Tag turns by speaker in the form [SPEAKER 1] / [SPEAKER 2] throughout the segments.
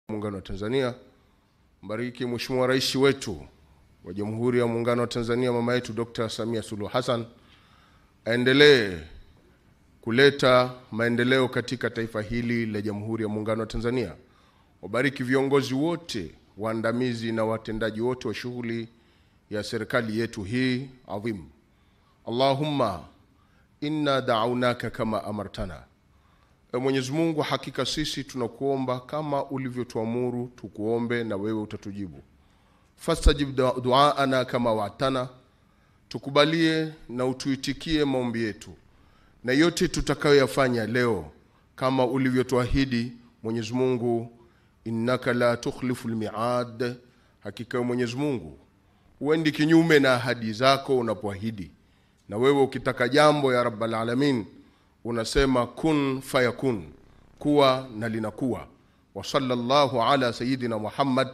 [SPEAKER 1] Muungano wa Tanzania, mbariki Mheshimiwa Rais wetu wa Jamhuri ya Muungano wa Tanzania, mama yetu Dr. Samia Suluhu Hassan, aendelee kuleta maendeleo katika taifa hili la Jamhuri ya Muungano wa Tanzania. Wabariki viongozi wote, waandamizi na watendaji wote wa shughuli ya serikali yetu hii adhim. Allahumma inna da'awnaka kama amartana. Mwenyezi Mungu, hakika sisi tunakuomba kama ulivyotuamuru tukuombe na wewe utatujibu. Fastajib du'aana kama wa'tana, tukubalie na utuitikie maombi yetu. Na yote tutakayoyafanya leo kama ulivyotuahidi Mwenyezi Mungu, innaka la tukhlifu al-mi'ad, hakika Mwenyezi Mungu huendi kinyume na ahadi zako unapoahidi. Na wewe ukitaka jambo ya Rabbal Alamin unasema kun fayakun, kuwa na linakuwa. Wa sallallahu ala sayyidina Muhammad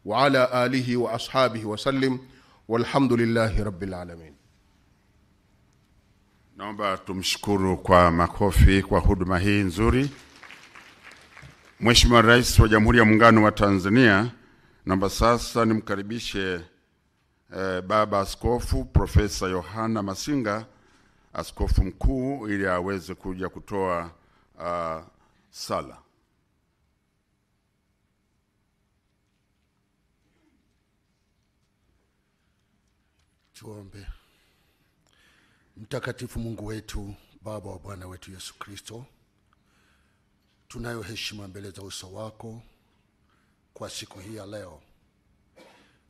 [SPEAKER 1] wa ala alihi wa ashabihi wa sallim, walhamdulillahi rabbil alamin.
[SPEAKER 2] Naomba tumshukuru kwa makofi kwa huduma hii nzuri. Mheshimiwa Rais wa Jamhuri ya Muungano wa Tanzania, naomba sasa nimkaribishe Baba Askofu Profesa Yohana Masinga, Askofu Mkuu, ili aweze kuja kutoa sala.
[SPEAKER 3] Tuombe. Mtakatifu Mungu wetu, Baba wa Bwana wetu Yesu Kristo, tunayo heshima mbele za uso wako kwa siku hii ya leo.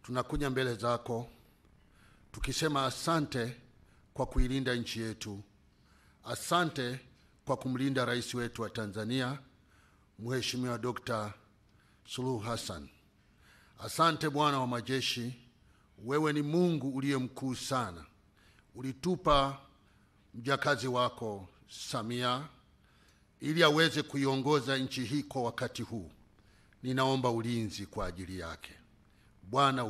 [SPEAKER 3] Tunakuja mbele zako tukisema asante kwa kuilinda nchi yetu. Asante kwa kumlinda rais wetu wa Tanzania, Mheshimiwa Dr. Suluhu Hassan. Asante Bwana wa majeshi, wewe ni Mungu uliye mkuu sana. Ulitupa mjakazi wako Samia ili aweze kuiongoza nchi hii kwa wakati huu. Ninaomba ulinzi kwa ajili yake. Bwana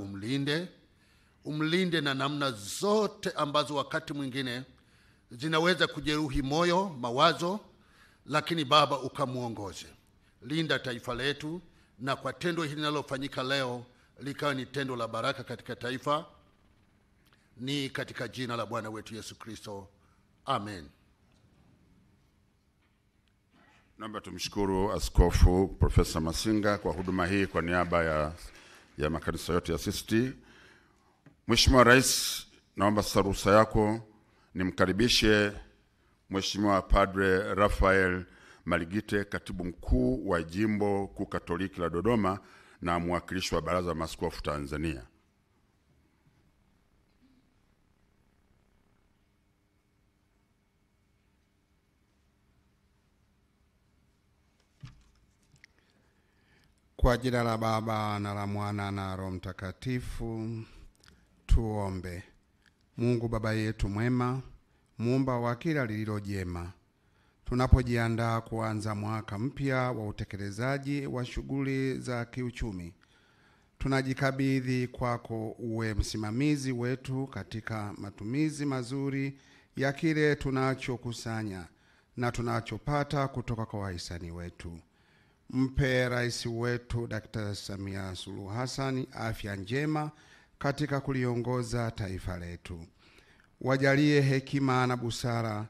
[SPEAKER 3] umlinde na namna zote ambazo wakati mwingine zinaweza kujeruhi moyo, mawazo, lakini Baba ukamuongoze. Linda taifa letu, na kwa tendo hili linalofanyika leo likawa ni tendo la baraka katika taifa. Ni katika jina la Bwana wetu Yesu Kristo. Amen.
[SPEAKER 2] Naomba tumshukuru Askofu Profesa Masinga kwa huduma hii kwa niaba ya makanisa yote ya CCT. Mheshimiwa Rais, naomba sasa ruhusa yako nimkaribishe Mheshimiwa Padre Rafael Maligite, Katibu Mkuu wa Jimbo Kuu Katoliki la Dodoma na mwakilishi wa Baraza la Maaskofu Tanzania.
[SPEAKER 4] Kwa jina la Baba na la Mwana na Roho Mtakatifu, tuombe. Mungu Baba yetu mwema, muumba wa kila lililo jema, tunapojiandaa kuanza mwaka mpya wa utekelezaji wa shughuli za kiuchumi, tunajikabidhi kwako uwe msimamizi wetu katika matumizi mazuri ya kile tunachokusanya na tunachopata kutoka kwa wahisani wetu. Mpe rais wetu Dr. Samia Suluhu Hassan afya njema katika kuliongoza taifa letu. Wajalie hekima na busara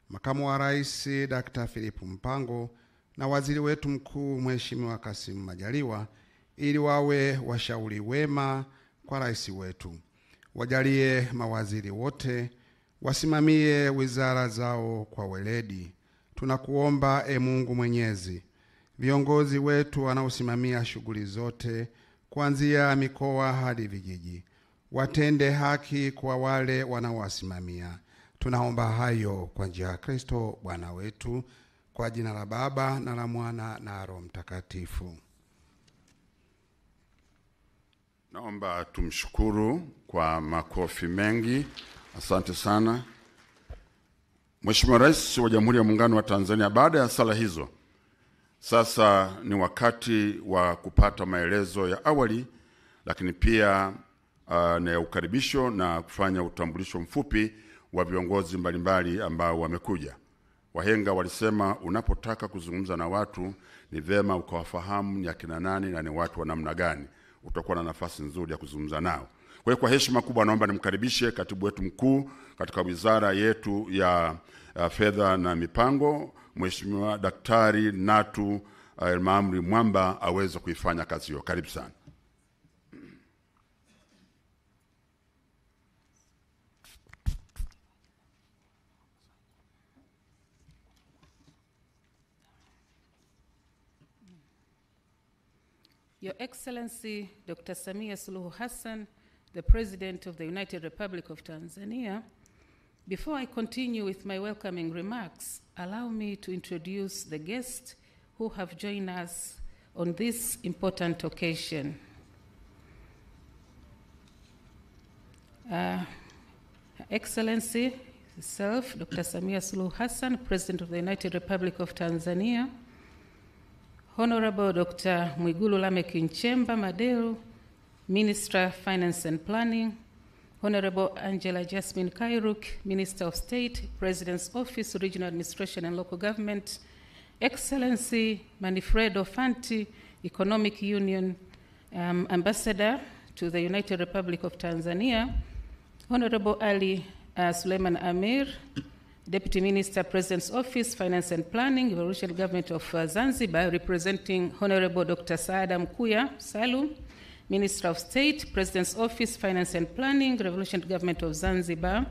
[SPEAKER 4] makamu wa rais Dr. Philip Mpango na waziri wetu mkuu Mheshimiwa Kassim Majaliwa, ili wawe washauri wema kwa rais wetu. Wajalie mawaziri wote wasimamie wizara zao kwa weledi. Tunakuomba Mungu Mwenyezi, viongozi wetu wanaosimamia shughuli zote kuanzia mikoa hadi vijiji watende haki kwa wale wanaowasimamia. Tunaomba hayo kwa njia ya Kristo Bwana wetu, kwa jina la Baba na la Mwana na Roho Mtakatifu.
[SPEAKER 2] Naomba tumshukuru kwa makofi mengi. Asante sana. Mheshimiwa Rais wa Jamhuri ya Muungano wa Tanzania, baada ya sala hizo, sasa ni wakati wa kupata maelezo ya awali, lakini pia na ukaribisho na kufanya utambulisho mfupi wa viongozi mbalimbali ambao wamekuja. Wahenga walisema unapotaka kuzungumza na watu ni vema ukawafahamu ni akina nani na ni watu wa namna gani. Utakuwa na nafasi nzuri ya kuzungumza nao. Kwa hiyo kwa heshima kubwa naomba nimkaribishe katibu wetu mkuu katika wizara yetu ya fedha na mipango, Mheshimiwa Daktari Natu Maamri Mwamba aweze kuifanya kazi hiyo. Karibu sana.
[SPEAKER 5] Your Excellency Dr. Samia Suluhu Hassan, the President of the United Republic of Tanzania, before I continue with my welcoming remarks, allow me to introduce the guests who have joined us on this important occasion. Her Excellency herself, Dr. Samia Suluhu Hassan, President of the United Republic of Tanzania, Honorable Dr. Mwigulu Lameck Nchemba Madelu, Minister of Finance and Planning, Honorable Angela Jasmine Kairuk, Minister of State, President's Office, Regional Administration and Local Government, Excellency Manifredo Fanti, Economic Union Ambassador to the United Republic of Tanzania, Honorable Ali Suleiman Amir, Deputy Minister, President's Office, Finance and Planning, Revolutionary Government of Zanzibar, representing Honorable Dr. Saadat Mussa Salum, Minister of State, President's Office, Finance and Planning, Revolutionary Government of Zanzibar,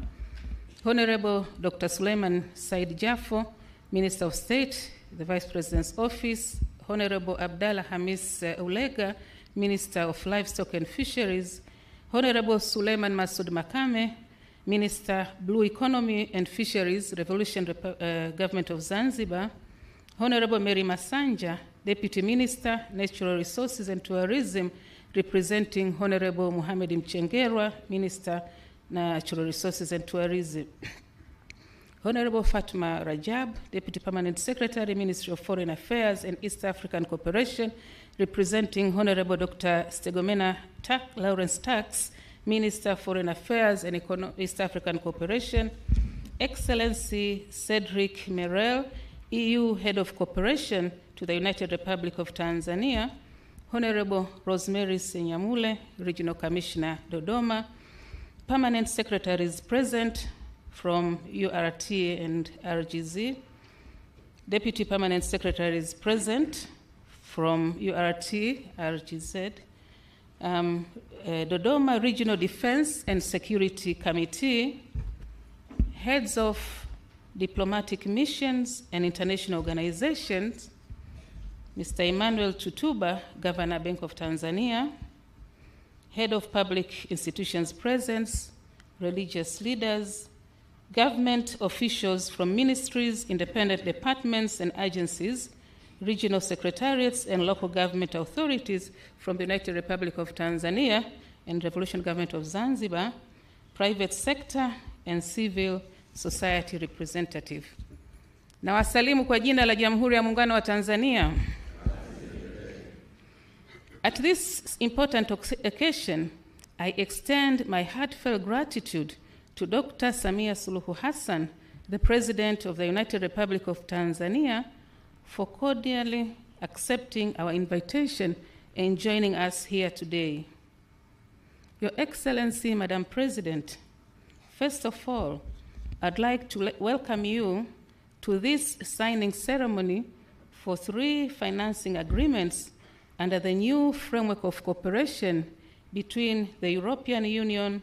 [SPEAKER 5] Honorable Dr. Suleiman Said Jafo, Minister of State, the Vice President's Office, Honorable Abdallah Hamis Ulega, Minister of Livestock and Fisheries, Honorable Suleiman Masoud Makame, Minister, Blue Economy and Fisheries, Revolutionary Government of Zanzibar, Honorable Mary Masanja, Deputy Minister, Natural Resources and Tourism, representing Honorable Mohammed Mchengerwa, Minister, Natural Resources and Tourism. Honorable Fatma Rajab, Deputy Permanent Secretary, Ministry of Foreign Affairs and East African Cooperation, representing Honorable Dr. Stegomena Lawrence Tax, Minister of Foreign Affairs and East African Cooperation, Excellency Cedric Merel, EU Head of Cooperation to the United Republic of Tanzania, Honorable Rosemary Senyamule, Regional Commissioner, Dodoma, Permanent Secretaries present from URT and RGZ, Deputy Permanent Secretaries present from URT, RGZ, Dodoma Regional Defense and Security Committee, heads of diplomatic missions and international organizations, Mr. Emmanuel Tutuba, Governor, Bank of Tanzania, head of public institutions presence, religious leaders, government officials from ministries, independent departments and agencies, regional secretariats and local government authorities from the United Republic of Tanzania and Revolutionary Government of Zanzibar, private sector and civil society representative. Na wasalimu kwa jina la Jamhuri ya Muungano wa Tanzania. At this important occasion, I extend my heartfelt gratitude to Dr. Samia Suluhu Hassan, the President of the United Republic of Tanzania, for cordially accepting our invitation and joining us here today. Your Excellency, Madam President, first of all, I'd like to welcome you to this signing ceremony for 3 financing agreements under the new framework of cooperation between the European Union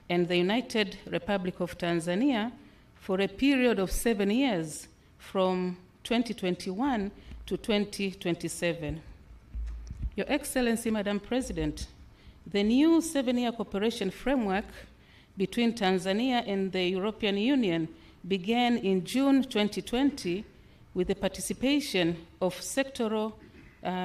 [SPEAKER 5] and the United Republic of Tanzania for a period of 7 years from 2021 to 2027. Your Excellency, Madam President, the new 7-year cooperation framework between Tanzania and the European Union began in June 2020 with the participation of sectoral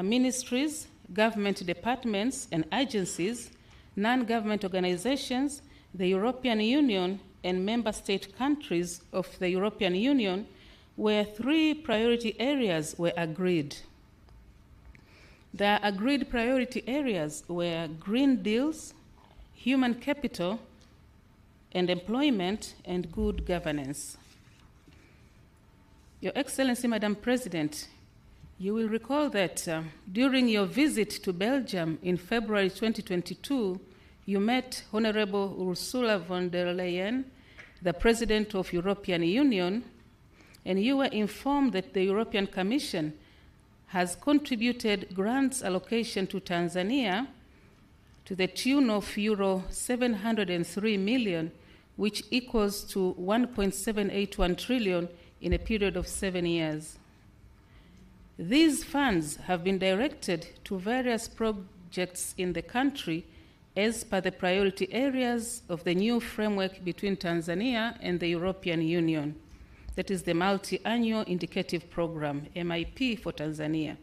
[SPEAKER 5] ministries, government departments and agencies, non-government organizations, the European Union, and member state countries of the European Union, where 3 priority areas were agreed. The agreed priority areas were green deals, human capital, and employment and good governance. Your Excellency, Madam President, You will recall that during your visit to Belgium in February 2022, you met Honorable Ursula von der Leyen, the President of European Union, and you were informed that the European Commission has contributed grants allocation to Tanzania to the tune of euro 703 million, which equals to 1.781 trillion in a period of 7 years. These funds have been directed to various projects in the country as per the priority areas of the new framework between Tanzania and the European Union. That is the Multi-Annual Indicative Program, MIP, for Tanzania.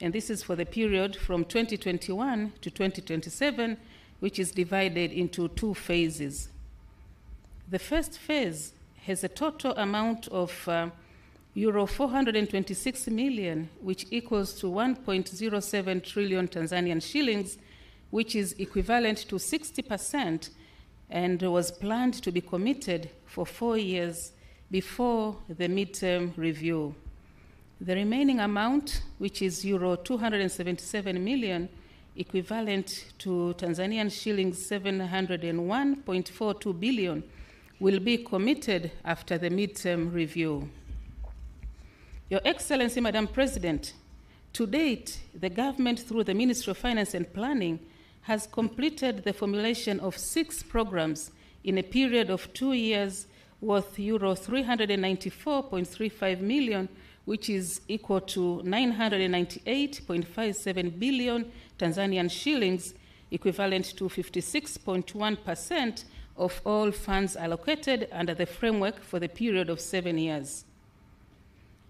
[SPEAKER 5] And this is for the period from 2021 to 2027, which is divided into 2 phases. The first phase has a total amount of euro 426 million, which equals to 1.07 trillion Tanzanian shillings, which is equivalent to 60%, and was planned to be committed for 4 years before the midterm review. The remaining amount, which is euro 277 million, equivalent to Tanzanian shillings 701.42 billion, will be committed after the midterm review. Your Excellency, Madam President, to date, the government, through the Ministry of Finance and Planning, has completed the formulation of 6 programs in a period of 2 years worth euro 394.35 million, which is equal to 998.57 billion Tanzanian shillings, equivalent to 56.1% of all funds allocated under the framework for the period of 7 years.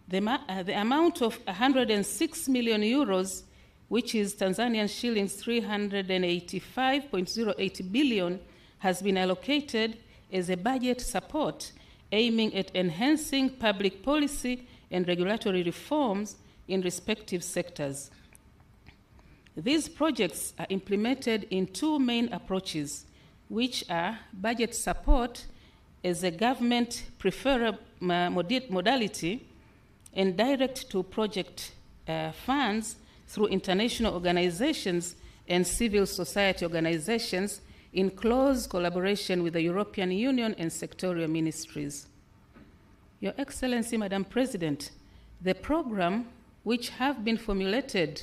[SPEAKER 5] The amount of 106 million euros, which is Tanzanian shillings 385.08 billion, has been allocated as a budget support aiming at enhancing public policy and regulatory reforms in respective sectors. These projects are implemented in 2 main approaches, which are budget support as a government preferred modality and direct-to-project funds through international organizations and civil society organizations in close collaboration with the European Union and sectorial ministries. Your Excellency, Madam President, the program which have been formulated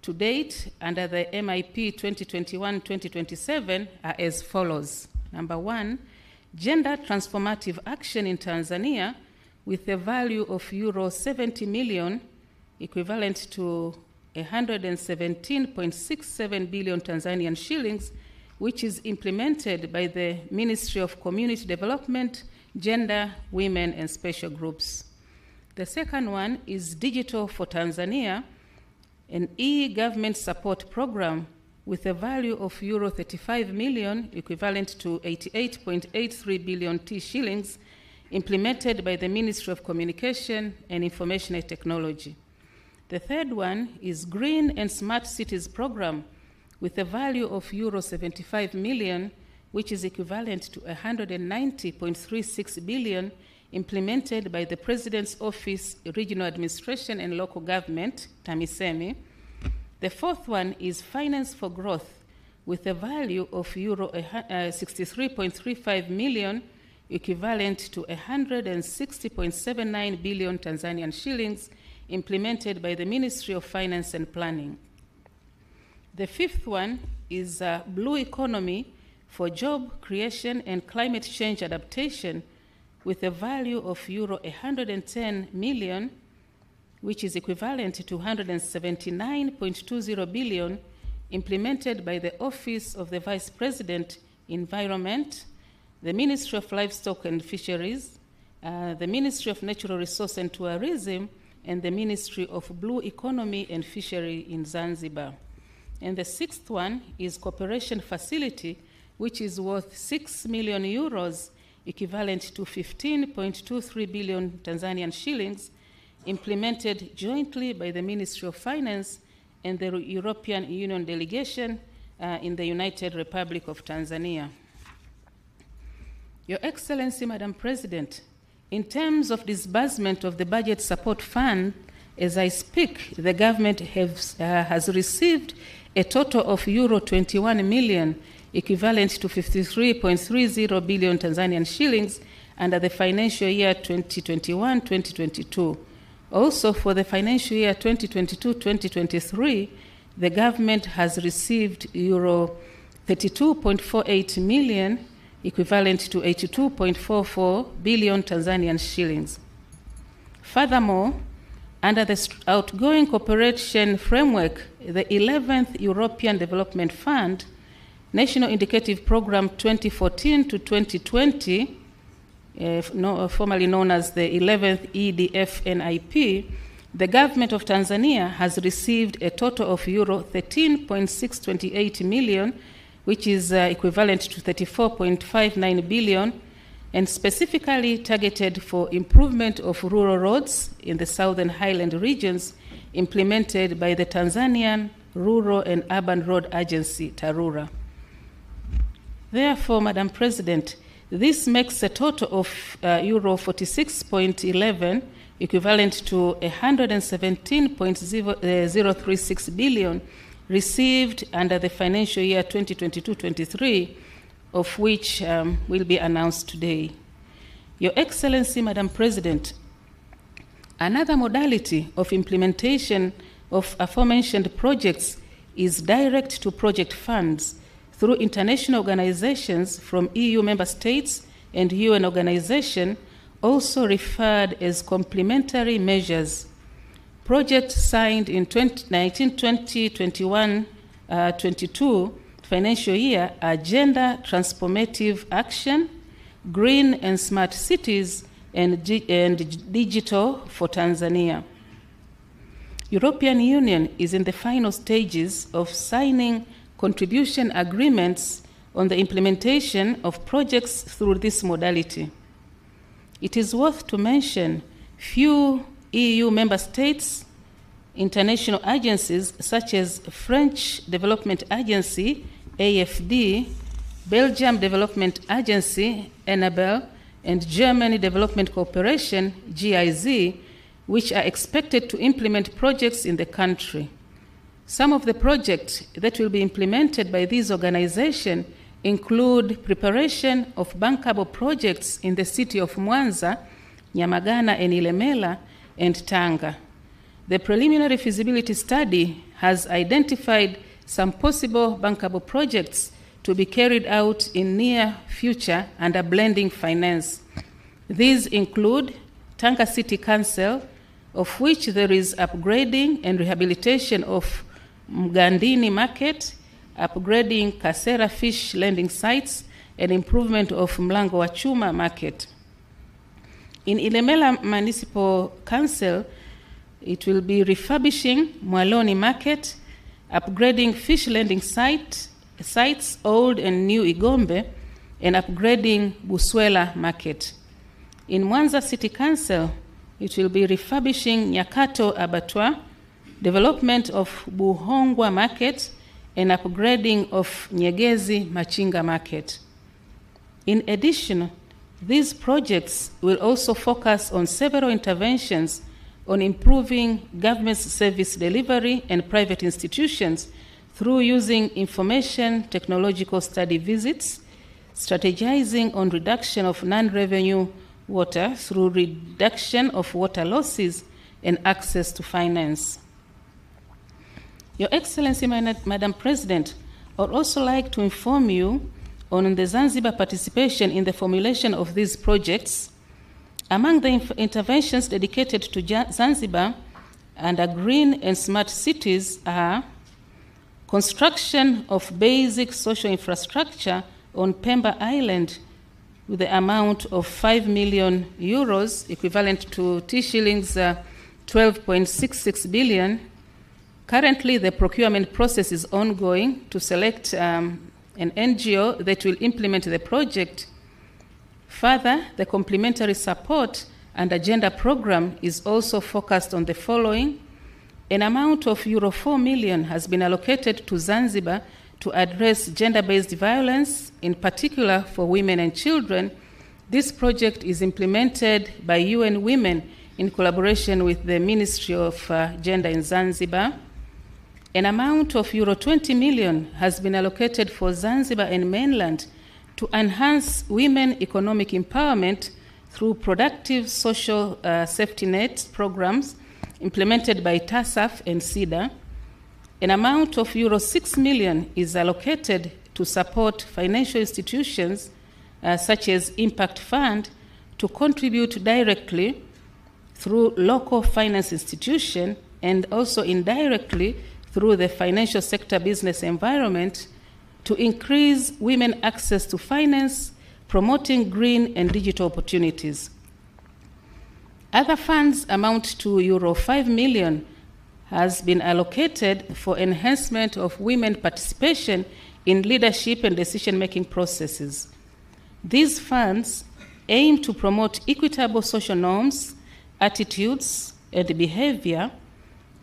[SPEAKER 5] to date under the MIP 2021-2027 are as follows. Number 1, gender transformative action in Tanzania with a value of euro 70 million, equivalent to 117.67 billion Tanzanian shillings, which is implemented by the Ministry of Community Development, Gender, Women, and Special Groups. The second one is Digital for Tanzania, an e-government support program with a value of euro 35 million, equivalent to 88.83 billion T shillings, implemented by the Ministry of Communication and Information Technology. The third one is Green and Smart Cities program with a value of euro 75 million, which is equivalent to 190.36 billion, implemented by the President's Office, Regional Administration and Local Government, TAMISEMI. The fourth one is Finance for Growth with a value of euro 63.35 million, equivalent to 160.79 billion Tanzanian shillings, implemented by the Ministry of Finance and Planning. The fifth one is Blue Economy for Job Creation and Climate Change Adaptation with a value of euro 110 million, which is equivalent to 179.20 billion, implemented by the Office of the Vice President, Environment, the Ministry of Livestock and Fisheries, the Ministry of Natural Resources and Tourism, and the Ministry of Blue Economy and Fishery in Zanzibar. And the sixth one is Cooperation Facility, which is worth 6 million euros, equivalent to 15.23 billion Tanzanian shillings, implemented jointly by the Ministry of Finance and the European Union delegation in the United Republic of Tanzania. Your Excellency, Madam President, in terms of disbursement of the budget support fund As I speak, the government has received a total of euro 21 million, equivalent to 53.30 billion Tanzanian shillings, under the financial year 2021-2022. Also, for the financial year 2022-2023, the government has received euro 32.48 million, equivalent to 82.44 billion Tanzanian shillings. Furthermore, under the outgoing cooperation framework, the 11th European Development Fund, National Indicative Program 2014 to 2020, formerly known as the 11th EDF-NIP, the government of Tanzania has received a total of euro 13.628 million, which is equivalent to 34.59 billion, and specifically targeted for improvement of rural roads in the southern highland regions, implemented by the Tanzanian Rural and Urban Road Agency, TARURA. Therefore, Madam President, this makes a total of euro 46.11, equivalent to 117.036 billion, received under the financial year 2022-23, of which will be announced today. Your Excellency, Madam President, another modality of implementation of aforementioned projects is direct to project funds through international organizations from EU member states and UN organizations, also referred as complementary measures. Projects signed in 2019, 20, 21, 22 financial year are Gender Transformative Action, Green and Smart Cities, and Digital for Tanzania. European Union is in the final stages of signing contribution agreements on the implementation of projects through this modality. It is worth to mention few EU member states, international agencies such as French Development Agency, AFD, Belgium Development Agency, ENABEL, and Germany Development Cooperation, GIZ, which are expected to implement projects in the country. Some of the projects that will be implemented by these organizations include preparation of bankable projects in the city of Mwanza, Nyamagana, and Ilemela, and Tanga. The preliminary feasibility study has identified some possible bankable projects to be carried out in near future under blending finance. These include Tanga City Council, of which there is upgrading and rehabilitation of Mgandini Market, upgrading Kasera fish landing sites, and improvement of Mlango wa Chuma Market. In Ilemela Municipal Council, it will be refurbishing Mwaloni Market, upgrading fish landing sites, Old and New Igombe, and upgrading Buswela Market. In Mwanza City Council, it will be refurbishing Nyakato Abattoir, development of Buhongwa Market, and upgrading of Nyegezi Machinga Market. In addition, these projects will also focus on several interventions on improving government service delivery and private institutions through using information technological study visits, strategizing on reduction of non-revenue water through reduction of water losses, and access to finance. Your Excellency, Madam President, I would also like to inform you on the Zanzibar participation in the formulation of these projects. Among the interventions dedicated to Zanzibar under green and smart cities are construction of basic social infrastructure on Pemba Island with the amount of 5 million euros, equivalent to shillings 12.66 billion. Currently, the procurement process is ongoing to select an NGO that will implement the project. Further, the complementary support and agenda program is also focused on the following. An amount of euro 4 million has been allocated to Zanzibar to address gender-based violence, in particular for women and children. This project is implemented by UN Women in collaboration with the Ministry of Gender in Zanzibar. An amount of euro 20 million has been allocated for Zanzibar and mainland to enhance women economic empowerment through productive social safety net programs implemented by TASAF and SIDA. An amount of euro 6 million is allocated to support financial institutions such as Impact Fund to contribute directly through local finance institution and also indirectly through the financial sector business environment to increase women access to finance, promoting green and digital opportunities. Other funds amount to euro 5 million has been allocated for enhancement of women participation in leadership and decision-making processes. These funds aim to promote equitable social norms, attitudes, and behavior,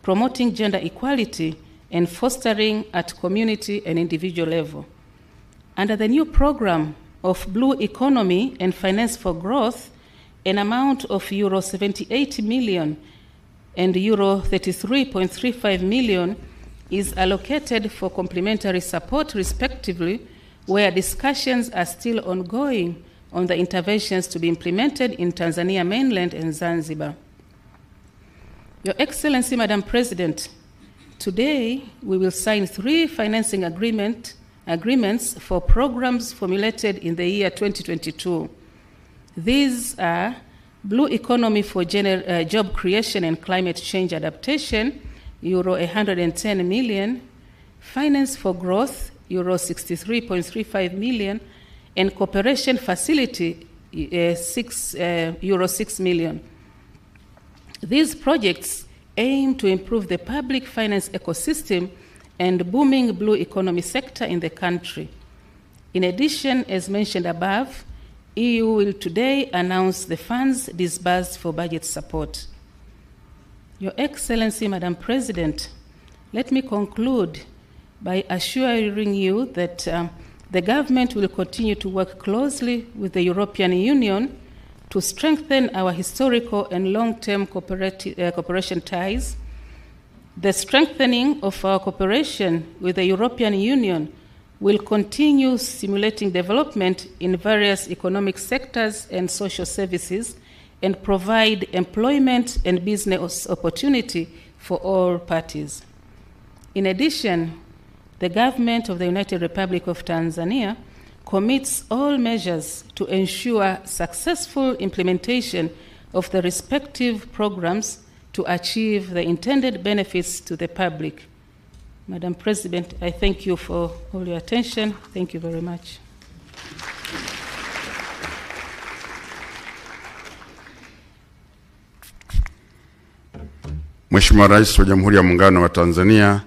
[SPEAKER 5] promoting gender equality and fostering at community and individual level. Under the new program of Blue Economy and Finance for Growth, an amount of euro 78 million and euro 33.35 million is allocated for complementary support respectively, where discussions are still ongoing on the interventions to be implemented in Tanzania mainland and Zanzibar. Your Excellency, Madam President, today we will sign 3 financing agreements for programs formulated in the year 2022. These are Blue Economy for Job Creation and Climate Change Adaptation, euro 110 million, Finance for Growth, euro 63.35 million, and Cooperation Facility, euro 6 million. These projects aim to improve the public finance ecosystem and booming blue economy sector in the country. In addition, as mentioned above, EU will today announce the funds disbursed for budget support. Your Excellency, Madam President, let me conclude by assuring you that the government will continue to work closely with the European Union to strengthen our historical and long-term cooperation ties. The strengthening of our cooperation with the European Union will continue stimulating development in various economic sectors and social services and provide employment and business opportunity for all parties. In addition, the government of the United Republic of Tanzania commits all measures to ensure successful implementation of the respective programs to achieve the intended benefits to the public. Madam President, I thank you for all your attention. Thank you very much.
[SPEAKER 2] Mheshimiwa Rais wa Jamhuri ya Muungano wa Tanzania,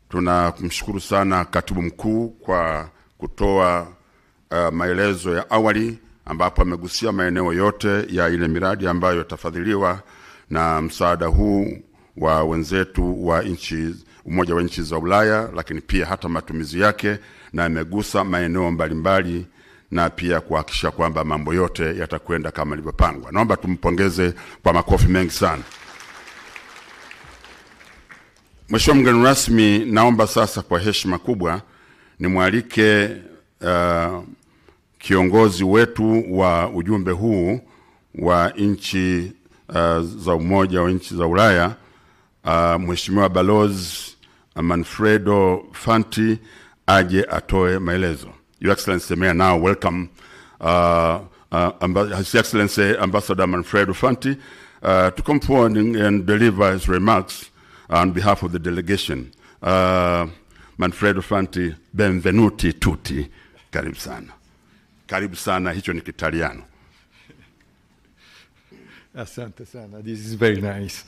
[SPEAKER 2] tunamshukuru sana Katibu Mkuu kwa kutoa maelezo ya awali ambapo amegusia maeneo yote ya ile miradi ambayo yatafadhiliwa na msaada huu wa wenzetu wa Umoja wa Nchi za Ulaya, lakini pia hata matumizi yake, na amegusa maeneo mbalimbali na pia kuhakikisha kwamba mambo yote yatakwenda kama ilivyopangwa. Naomba tumpongeze kwa makofi mengi sana. Mheshimiwa mgeni rasmi, naomba sasa kwa heshima kubwa nimwalike kiongozi wetu wa ujumbe huu wa nchi za Umoja wa Nchi za Ulaya, Mheshimiwa Balozi Manfredo Fanti, aje atoe maelezo. Your Excellency, may I now welcome His Excellency Ambassador Manfredo Fanti to come forward and deliver his remarks on behalf of the delegation. Manfredo Fanti, benvenuti tutti. Karibu sana. Karibu sana, hicho ni Kitaliano.
[SPEAKER 6] Asante sana. This is very nice.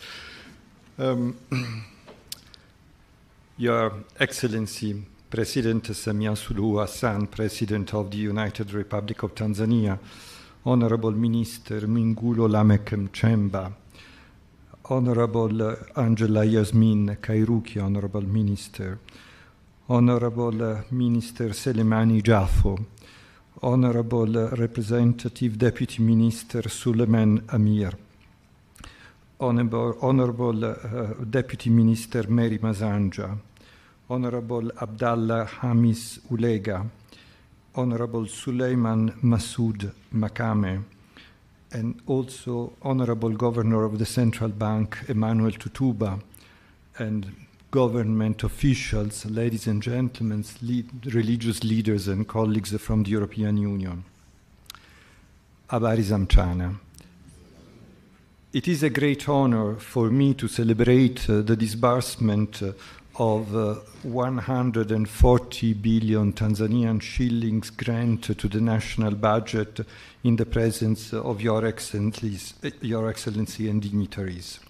[SPEAKER 6] Your Excellency, President Samia Suluhu Hassan, President of the United Republic of Tanzania, Honorable Minister Mwigulu Lameck Nchemba, Honorable Angela Yasmin Kairuki, Honorable Minister, Honorable Minister Selemani Jaffo, Honorable Representative Deputy Minister Suleiman Amir, Honorable Deputy Minister Mary Masanja, Honorable Abdallah Hamis Ulega, Honorable Suleiman Masoud Makame, and also Honorable Governor of the Central Bank, Emmanuel Tutuba, and government officials, ladies and gentlemen, religious leaders and colleagues from the European Union. Habari za mchana. It is a great honor for me to celebrate the disbursement of 140 billion Tanzanian shillings grant to the national budget in the presence of Your Excellency and dignitaries.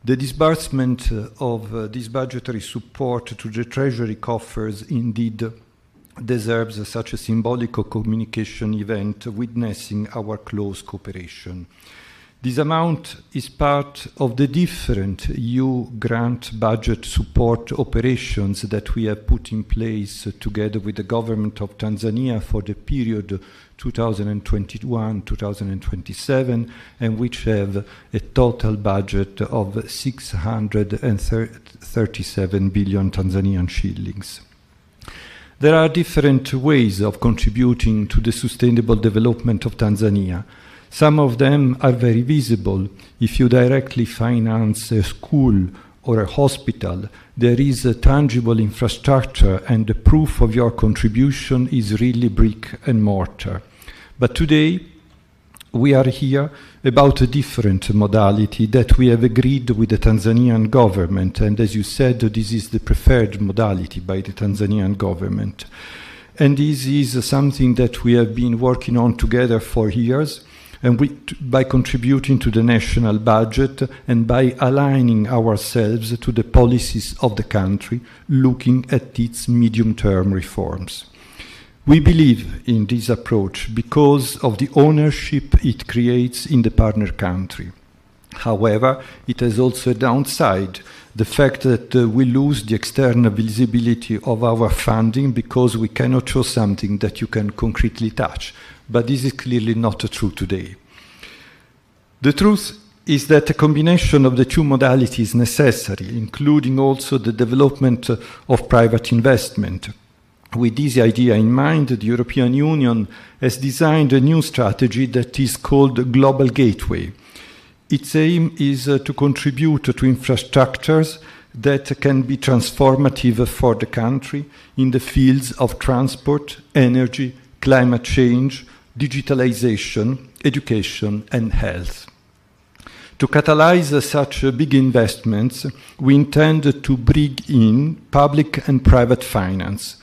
[SPEAKER 6] The disbursement of this budgetary support to the Treasury coffers indeed deserves such a symbolic communication event witnessing our close cooperation. This amount is part of the different EU grant budget support operations that we have put in place together with the government of Tanzania for the period 2021-2027, and which have a total budget of 637 billion Tanzanian shillings. There are different ways of contributing to the sustainable development of Tanzania. Some of them are very visible. If you directly finance a school or a hospital, there is a tangible infrastructure, and the proof of your contribution is really brick and mortar. But today, we are here about a different modality that we have agreed with the Tanzanian government, and as you said, this is the preferred modality by the Tanzanian government. And this is something that we have been working on together for years, and by contributing to the national budget and by aligning ourselves to the policies of the country, looking at its medium-term reforms. We believe in this approach because of the ownership it creates in the partner country. However, it has also a downside, the fact that we lose the external visibility of our funding because we cannot show something that you can concretely touch. But this is clearly not true today. The truth is that a combination of the two modalities is necessary, including also the development of private investment. With this idea in mind, the European Union has designed a new strategy that is called Global Gateway. Its aim is to contribute to infrastructures that can be transformative for the country in the fields of transport, energy, climate change, digitalization, education, and health. To catalyze such big investments, we intend to bring in public and private finance.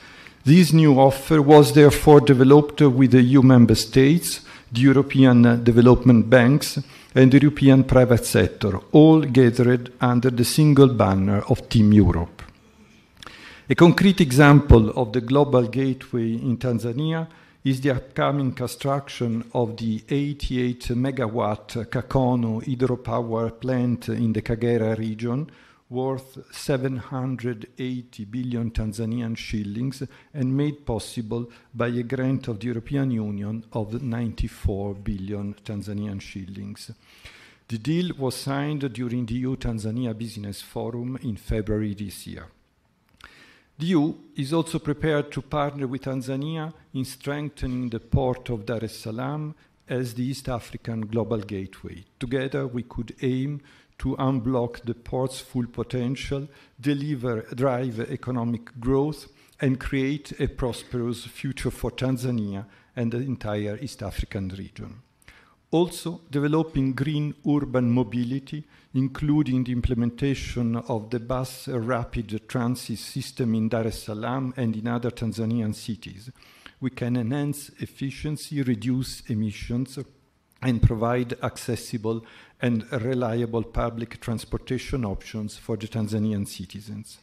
[SPEAKER 6] This new offer was therefore developed with the EU member states, the European development banks, and the European private sector, all gathered under the single banner of Team Europe. A concrete example of the Global Gateway in Tanzania is the upcoming construction of the 88 megawatt Kakono hydropower plant in the Kagera region, worth 780 billion Tanzanian shillings and made possible by a grant of the European Union of 94 billion Tanzanian shillings. The deal was signed during the EU-Tanzania Business Forum in February this year. The EU is also prepared to partner with Tanzania in strengthening the port of Dar es Salaam as the East African Global Gateway. Together, we could aim to unblock the port's full potential, drive economic growth, and create a prosperous future for Tanzania and the entire East African region. Also, developing green urban mobility, including the implementation of the bus rapid transit system in Dar es Salaam and in other Tanzanian cities. We can enhance efficiency, reduce emissions, and provide accessible and reliable public transportation options for the Tanzanian citizens.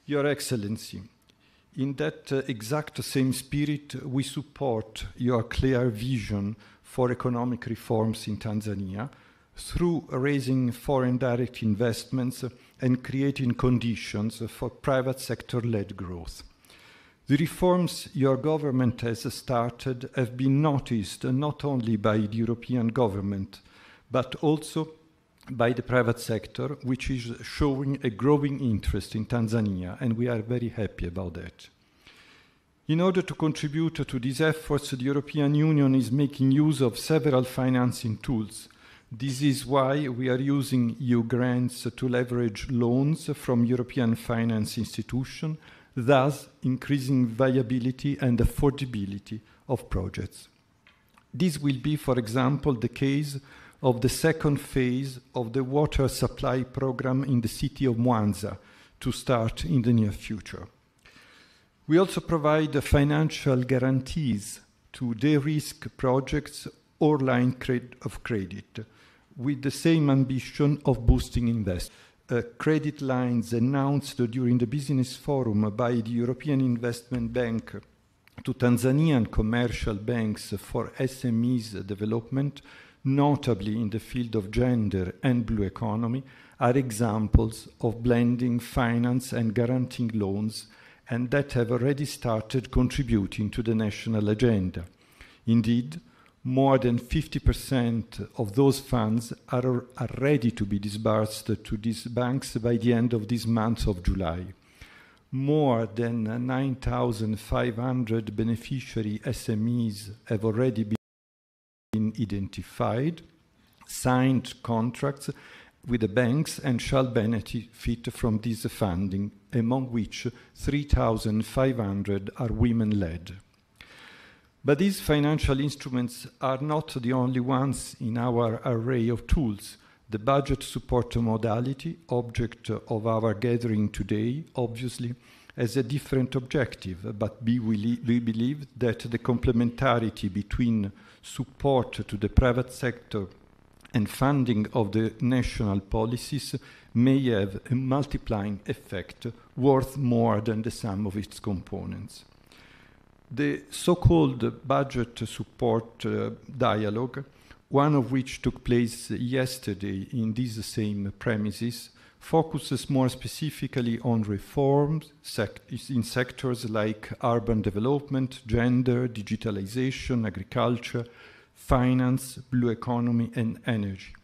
[SPEAKER 6] Your Excellency, in that exact same spirit, we support your clear vision for economic reforms in Tanzania through raising foreign direct investments and creating conditions for private sector-led growth. The reforms your government has started have been noticed not only by the European government, but also by the private sector, which is showing a growing interest in Tanzania, and we are very happy about that. In order to contribute to these efforts, the European Union is making use of several financing tools. This is why we are using EU grants to leverage loans from European finance institutions, thus increasing viability and affordability of projects. This will be, for example, the case of the second phase of the water supply program in the city of Mwanza to start in the near future. We also provide financial guarantees to de-risk projects or line of credit with the same ambition of boosting investment. Credit lines announced during the business forum by the European Investment Bank to Tanzanian commercial banks for SMEs development, notably in the field of gender and blue economy, are examples of blending finance and guaranteeing loans, and that have already started contributing to the national agenda. Indeed, more than 50% of those funds are ready to be disbursed to these banks by the end of this month of July. More than 9,500 beneficiary SMEs have already been identified, signed contracts with the banks, and shall benefit from this funding, among which 3,500 are women-led. But these financial instruments are not the only ones in our array of tools. The budget support modality, object of our gathering today, obviously has a different objective, but we believe that the complementarity between support to the private sector and funding of the national policies may have a multiplying effect worth more than the sum of its components. The so-called budget support dialogue, one of which took place yesterday in these same premises, focuses more specifically on reforms in sectors like urban development, gender, digitalization, agriculture, finance, blue economy, and energy.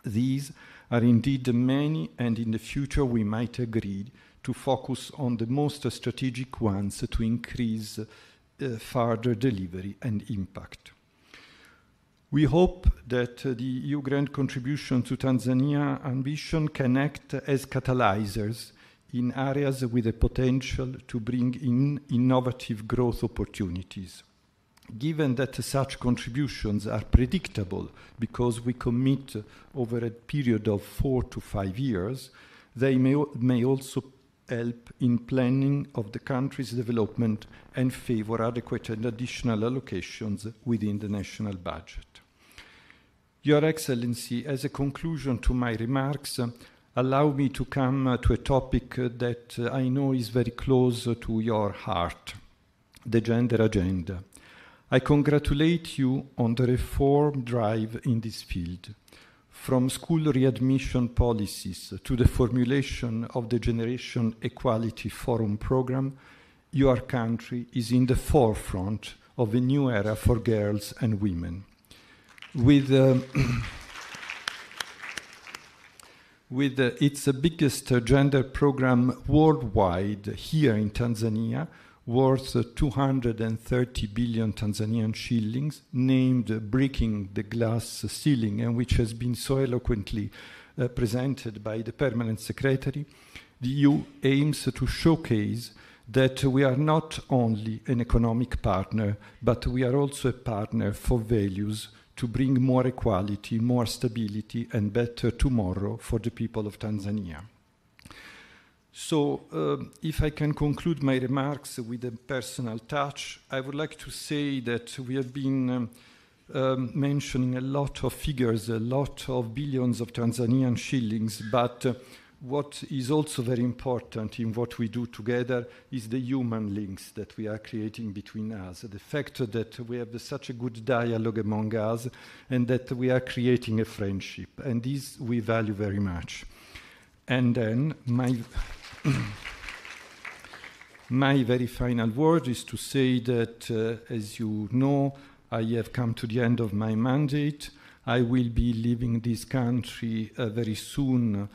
[SPEAKER 6] These are indeed many, and in the future we might agree to focus on the most strategic ones to increase further delivery and impact. We hope that the EU grant contribution to Tanzania ambition can act as catalyzers in areas with the potential to bring in innovative growth opportunities. Given that such contributions are predictable because we commit over a period of 4 to 5 years, they may also help in planning of the country's development and favor adequate and additional allocations within the national budget. Your Excellency, as a conclusion to my remarks, allow me to come to a topic that I know is very close to your heart, the gender agenda. I congratulate you on the reform drive in this field. From school readmission policies to the formulation of the Generation Equality Forum program, your country is in the forefront of a new era for girls and women. With its biggest gender program worldwide here in Tanzania, worth 230 billion Tanzanian shillings, named Breaking the Glass Ceiling, and which has been so eloquently presented by the Permanent Secretary, the EU aims to showcase that we are not only an economic partner, but we are also a partner for values to bring more equality, more stability, and better tomorrow for the people of Tanzania. So, if I can conclude my remarks with a personal touch, I would like to say that we have been mentioning a lot of figures, a lot of billions of Tanzanian shillings, but what is also very important in what we do together is the human links that we are creating between us, the fact that we have such a good dialogue among us and that we are creating a friendship, and this we value very much. And then my very final word is to say that, as you know, I have come to the end of my mandate. I will be leaving this country very soon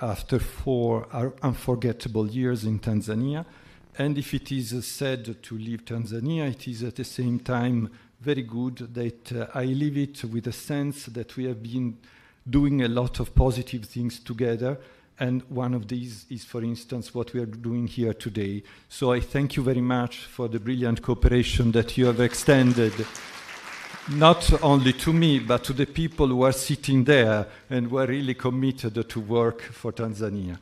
[SPEAKER 6] after 4 unforgettable years in Tanzania. And if it is sad to leave Tanzania, it is at the same time very good that I leave it with a sense that we have been doing a lot of positive things together. And one of these is, for instance, what we are doing here today. So I thank you very much for the brilliant cooperation that you have extended, not only to me, but to the people who are sitting there and who are really committed to work for Tanzania.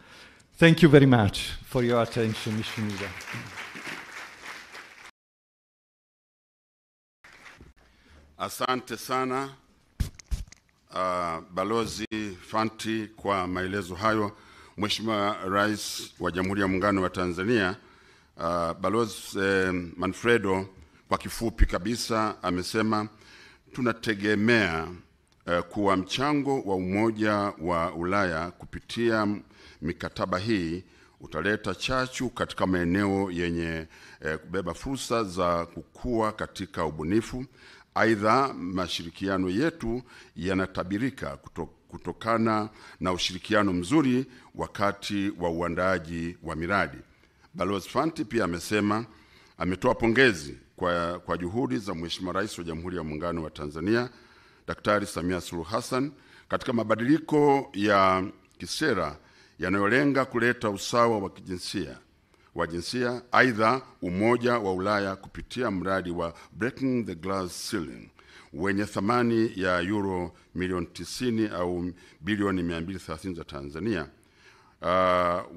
[SPEAKER 6] Thank you very much for your attention, Mheshimiwa.
[SPEAKER 2] Asante sana Balozi Fanti kwa maelezo hayo. Mheshimiwa Rais wa Jamhuri ya Muungano wa Tanzania, Balozi Manfredo kwa kifupi kabisa amesema tunategemea kuwa mchango wa Umoja wa Ulaya kupitia mikataba hii utaleta chachu katika maeneo yenye kubeba fursa za kukua katika ubunifu. Aidha, mashirikiano yetu yanatabirika kutokana na ushirikiano mzuri wakati wa uandaaji wa miradi. Balozi Fanti pia amesema ametoa pongezi kwa juhudi za Mheshimiwa Rais wa Jamhuri ya Muungano wa Tanzania Daktari Samia Suluhu Hassan katika mabadiliko ya kisera yanayolenga kuleta usawa wa jinsia. Aidha, Umoja wa Ulaya kupitia mradi wa Breaking the Glass Ceiling wenye thamani ya euro milioni 90 au bilioni 230 za Tanzania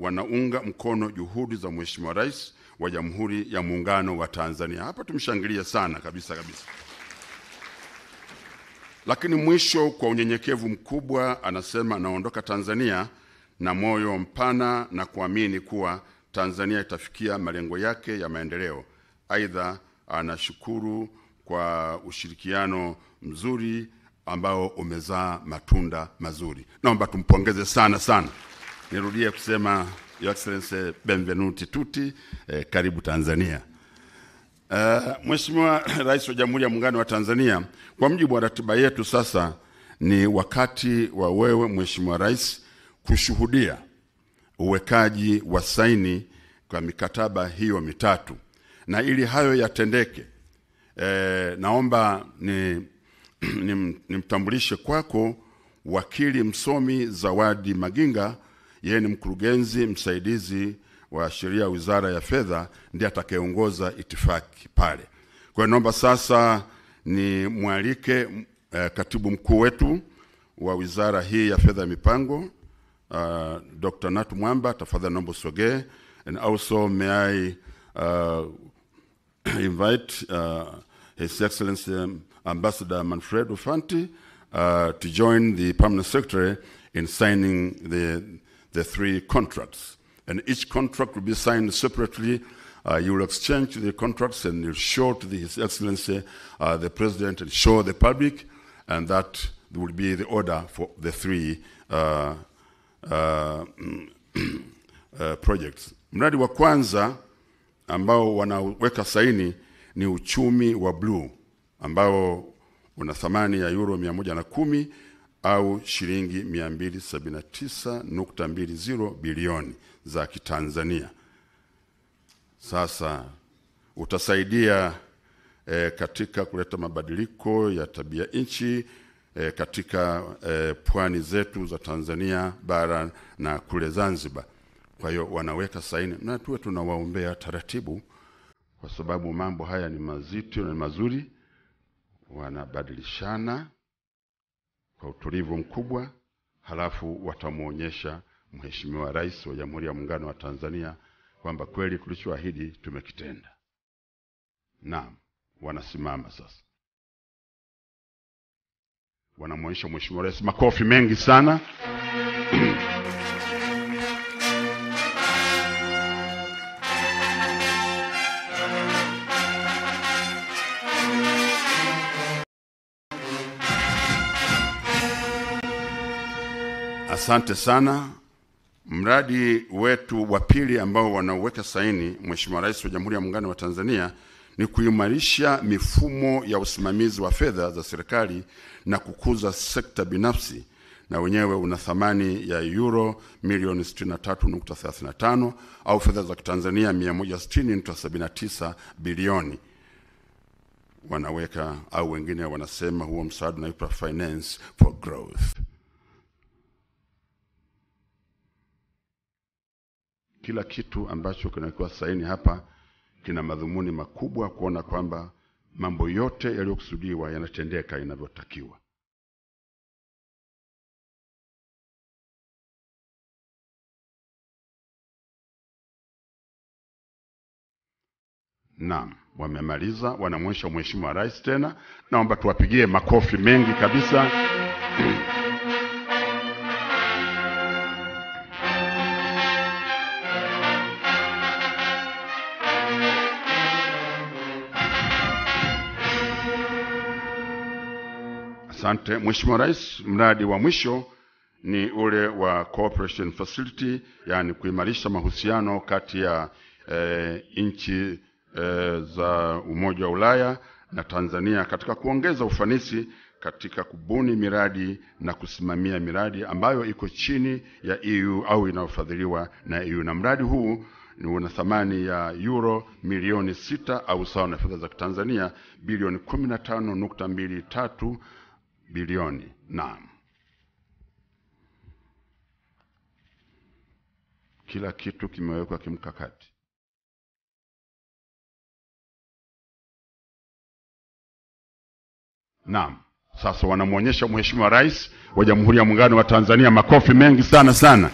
[SPEAKER 2] wanaunga mkono juhudi za Mheshimiwa Rais wa Jamhuri ya Muungano wa Tanzania. Hapa tumshangilia sana kabisa. Lakini mwisho, kwa unyenyekevu mkubwa, anasema anaondoka Tanzania na moyo mpana na kuamini kuwa Tanzania itafikia malengo yake ya maendeleo. Aidha, anashukuru kwa ushirikiano mzuri ambao umezaa matunda mazuri. Naomba tumpongeze sana. Nirudie kusema Your Excellency, benvenuti tutti, karibu Tanzania. Mheshimiwa Rais wa Jamhuri ya Muungano wa Tanzania, kwa mujibu wa ratiba yetu sasa ni wakati wa wewe Mheshimiwa Rais kushuhudia uwekaji wa saini kwa mikataba hiyo mitatu. Na ili hayo yatendeke, naomba nimtambulishe kwako wakili msomi Zawadi Maginga. Yeye ni mkurugenzi msaidizi wa sheria Wizara ya Fedha, ndiye atakayeongoza itifaki pale. Kwa naomba sasa ni mwalike katibu mkuu wetu wa wizara hii ya Fedha Mipango, Dr. Natu Mwamba, tafadhali naomba usogee. And also may I invite His Excellency Ambassador Manfredo Fanti to join the Permanent Secretary in signing the 3 contracts. And each contract will be signed separately. You will exchange the contracts and you'll show to His Excellency the President and show the public, and that will be the order for the 3 projects. Mradi wa kwanza ambao wanaweka saini ni uchumi wa blue, ambao una thamani ya euro 110 au shilingi 279.20 bilioni za Kitanzania. Sasa utasaidia katika kuleta mabadiliko ya tabia nchi katika pwani zetu za Tanzania bara na kule Zanzibar. Kwa hiyo wanaweka saini na tuwe tunawaombea taratibu, kwa sababu mambo haya ni mazito na mazuri. Wanabadilishana kwa utulivu mkubwa, halafu watamuonyesha Mheshimiwa Rais wa Jamhuri ya Muungano wa Tanzania kwamba kweli tulichoahidi tumekitenda. Naam, wanasimama sasa. Wanamuonyesha Mheshimiwa Rais, makofi mengi sana. Asante sana. Mradi wetu wa pili ambao wanauweka saini Mheshimiwa Rais wa Jamhuri ya Muungano wa Tanzania ni kuimarisha mifumo ya usimamizi wa fedha za serikali na kukuza sekta binafsi, na wenyewe una thamani ya euro milioni 63.35 au fedha za Tanzania 160.79 bilioni. Wanaweka au wengine wanasema huo msaada unaitwa finance for growth. Kila kitu ambacho kinakuwa saini hapa kina madhumuni makubwa kuona kwamba mambo yote yaliyokusudiwa yanatendeka inavyotakiwa. Naam, wamemaliza, wanamwonyesha Mheshimiwa Rais tena. Naomba tuwapigie makofi mengi kabisa. Asante Mheshimiwa Rais. Mradi wa mwisho ni ule wa cooperation facility, yani kuimarisha mahusiano kati ya nchi za Umoja wa Ulaya na Tanzania katika kuongeza ufanisi katika kubuni miradi na kusimamia miradi ambayo iko chini ya EU au inayofadhiliwa na EU. Na mradi huu ni una thamani ya euro milioni 6 au sawa na fedha za Tanzania bilioni 15.23 bilioni. Naam. Kila kitu kimewekwa kimkakati. Naam. Sasa wanamuonyesha Mheshimiwa Rais wa Jamhuri ya Muungano wa Tanzania. Makofi mengi sana sana.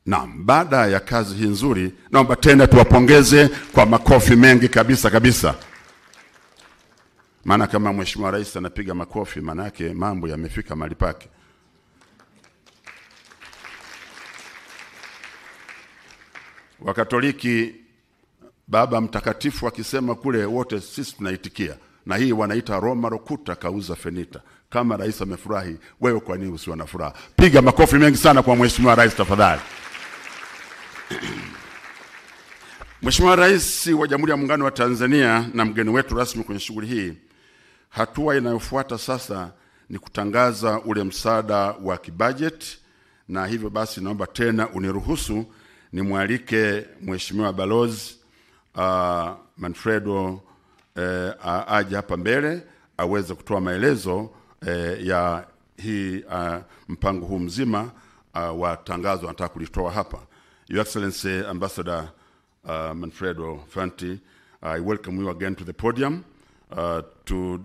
[SPEAKER 2] Naam, baada ya kazi hii nzuri, naomba tena tuwapongeze kwa makofi mengi kabisa kabisa. Maana kama Mheshimiwa Rais anapiga makofi, maana yake mambo yamefika mahali pake. Wakatoliki Baba Mtakatifu akisema kule wote sisi tunaitikia. Na hii wanaita Roma rokuta kauza fenita. Kama Rais amefurahi, wewe kwa nini usiwe na furaha? Piga makofi mengi sana kwa Mheshimiwa Rais tafadhali. Mheshimiwa Rais wa Jamhuri ya Muungano wa Tanzania na mgeni wetu rasmi kwenye shughuli hii, hatua inayofuata sasa ni kutangaza ule msaada wa kibajeti, na hivyo basi naomba tena uniruhusu nimwalike Mheshimiwa Balozi Manfredo aje hapa mbele aweze kutoa maelezo ya hii mpango huu mzima wa tangazo nataka kulitoa hapa. Your Excellency Ambassador Manfredo Fanti, I welcome you again to the podium to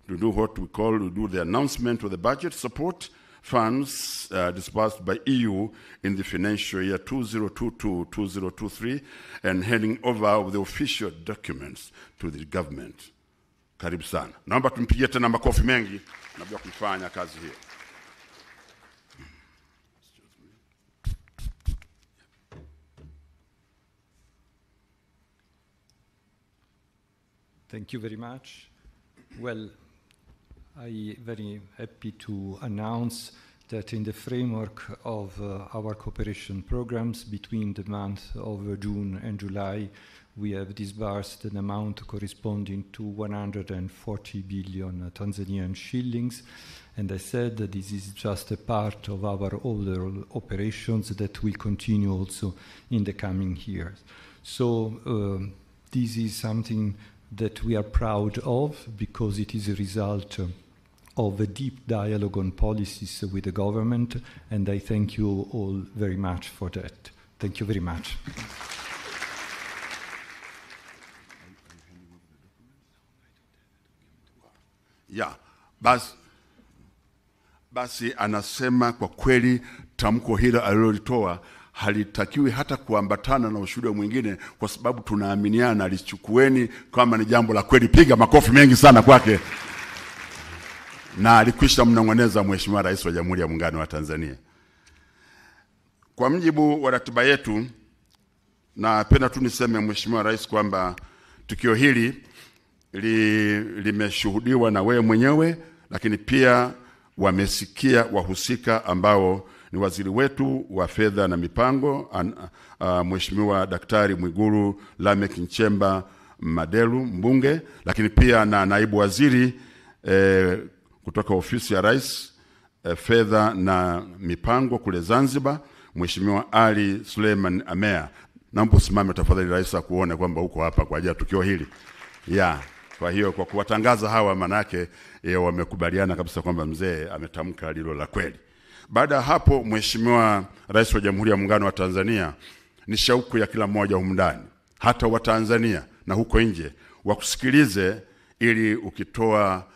[SPEAKER 2] do what we call, to do the announcement of the budget support funds disbursed by EU in the financial year 2022-2023 and handing over of the official documents to the government. Karibu sana. Naomba tumpigie tena makofi mengi na bila kufanya kazi hiyo.
[SPEAKER 6] Thank you very much. Well, I'm very happy to announce that in the framework of our cooperation programs between the month of June and July, we have disbursed an amount corresponding to 140 billion Tanzanian shillings. And I said that this is just a part of our overall operations that will continue also in the coming years. So this is something that we are proud of because it is a result of a deep dialogue on policies with the government, and I thank you all very much for that. Thank you very much.
[SPEAKER 2] Yeah, basi anasema kwa kweli tamko hilo alilolitoa halitakiwi hata kuambatana na ushuhuda mwingine, kwa sababu tunaaminiana. Alichukueni kama ni jambo la kweli. Piga makofi mengi sana kwake. Na alikwisha mnong'oneza Mheshimiwa Rais wa Jamhuri ya Muungano wa Tanzania. Kwa mjibu wa ratiba yetu, na penda tu niseme Mheshimiwa Rais kwamba Tukio hili limeshuhudiwa na wewe mwenyewe, lakini pia wamesikia wahusika ambao ni waziri wetu wa fedha na mipango, Mheshimiwa Daktari Mwigulu Lameck Nchemba Madelu mbunge, lakini pia na naibu waziri kutoka ofisi ya Rais, fedha na mipango kule Zanzibar, Mheshimiwa Ali Suleiman Amea. Naomba usimame tafadhali rais akuone kwamba uko hapa kwa ajili ya tukio hili. Kwa hiyo kwa kuwatangaza hawa manake wamekubaliana kabisa kwamba mzee ametamka lilo la kweli. Baada ya hapo, Mheshimiwa Rais wa Jamhuri ya Muungano wa Tanzania, ni shauku ya kila mmoja humu ndani, hata wa Tanzania na huko nje, wakusikilize ili ukitoa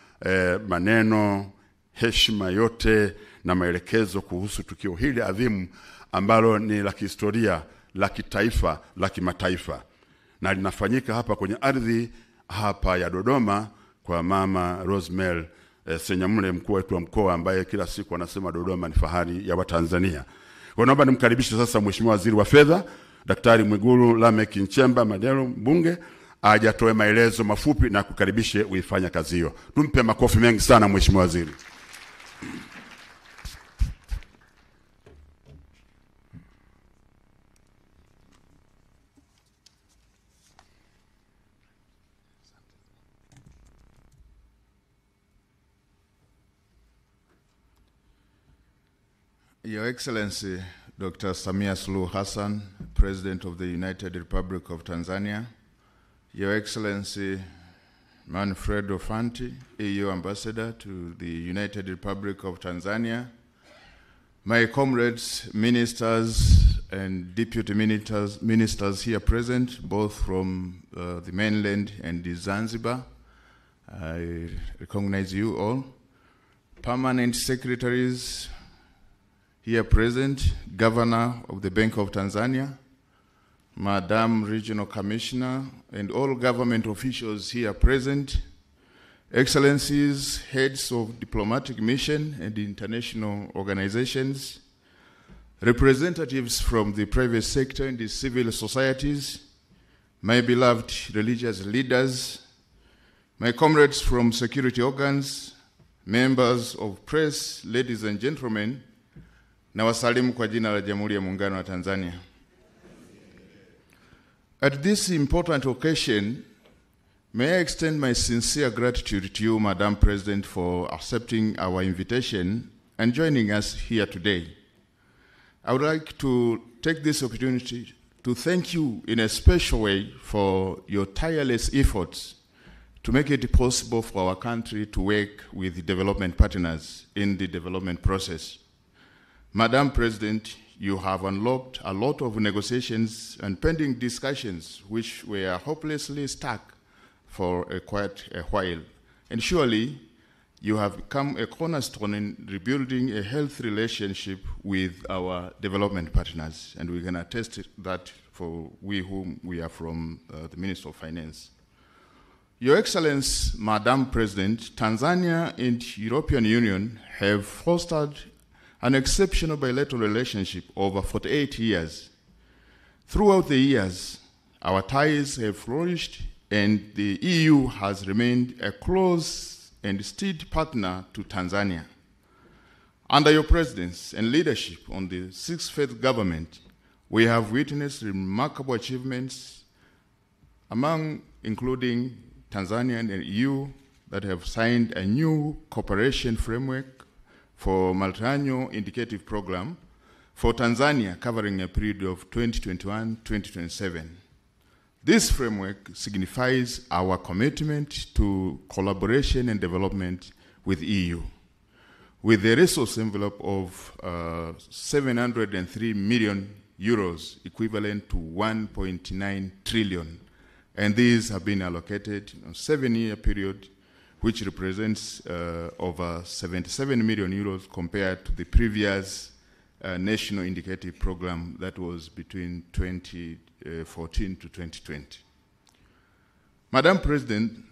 [SPEAKER 2] maneno, heshima yote na maelekezo kuhusu tukio hili adhimu ambalo ni la kihistoria, la kitaifa, la kimataifa, na linafanyika hapa kwenye ardhi hapa ya Dodoma kwa Mama Rosemary Senyamule, mkuu wetu wa mkoa, ambaye kila siku anasema Dodoma ni fahari ya Watanzania. Kwa naomba nimkaribishe sasa Mheshimiwa Waziri wa Fedha Daktari Mwigulu Lameck Nchemba Madelu mbunge aje atoe maelezo mafupi na kukaribishe uifanya kazi hiyo. Tumpe makofi mengi sana Mheshimiwa Waziri.
[SPEAKER 7] Your Excellency, Dr. Samia Suluhu Hassan, President of the United Republic of Tanzania, Your Excellency, Manfredo Fanti, EU Ambassador to the United Republic of Tanzania, my comrades, ministers and deputy ministers here present, both from the mainland and the Zanzibar, I recognize you all, permanent secretaries here present, Governor of the Bank of Tanzania, Madam Regional Commissioner, and all government officials here present, Excellencies, heads of diplomatic mission and international organizations, representatives from the private sector and the civil societies, my beloved religious leaders, my comrades from security organs, members of press, ladies and gentlemen, na wasalimu kwa jina la Jamhuri ya Muungano wa Tanzania. At this important occasion, may I extend my sincere gratitude to you, Madam President, for accepting our invitation and joining us here today. I would like to take this opportunity to thank you in a special way for your tireless efforts to make it possible for our country to work with development partners in the development process. Madam President, you have unlocked a lot of negotiations and pending discussions which were hopelessly stuck for quite a while. And surely, you have become a cornerstone in rebuilding a healthy relationship with our development partners. And we can attest that for we whom we are from the Ministry of Finance. Your Excellency, Madam President, Tanzania and European Union have fostered an exceptional bilateral relationship over 48 years. Throughout the years, our ties have flourished and the EU has remained a close and steady partner to Tanzania. Under your presence and leadership on the Sixth Faith Government, we have witnessed remarkable achievements including Tanzania and the EU that have signed a new cooperation framework for multi-annual indicative program for Tanzania covering a period of 2021-2027. This framework signifies our commitment to collaboration and development with EU, with a resource envelope of 703 million euros, equivalent to 1.9 trillion. And these have been allocated in a 7-year period, which represents over 77 million euros compared to the previous national indicative program that was between 2014 to 2020. Madam President,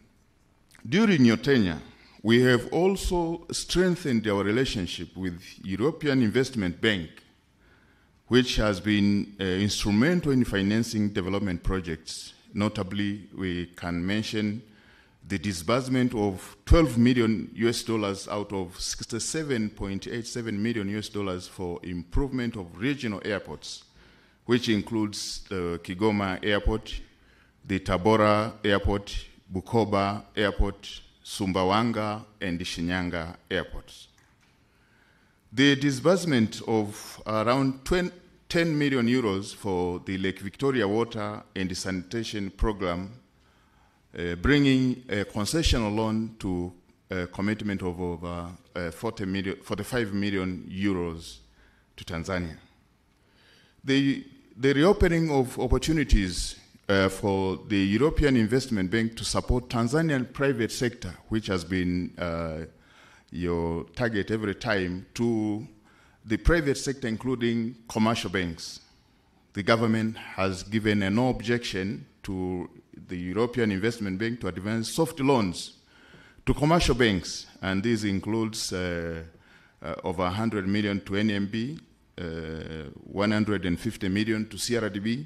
[SPEAKER 7] during your tenure, we have also strengthened our relationship with European Investment Bank, which has been instrumental in financing development projects, Notably, we can mention the disbursement of $12 million out of $67.87 million for improvement of regional airports, which includes the Kigoma Airport, the Tabora Airport, Bukoba Airport, Sumbawanga, and the Shinyanga airports. The disbursement of around 10 million euros for the Lake Victoria Water and the Sanitation Program, bringing a concessional loan to a commitment of over 45 million euros to Tanzania. The reopening of opportunities for the European Investment Bank to support Tanzanian private sector, which has been your target every time, to the private sector, including commercial banks. The government has given a no objection to the European Investment Bank to advance soft loans to commercial banks, and this includes over 100 million to NMB, 150 million to CRDB,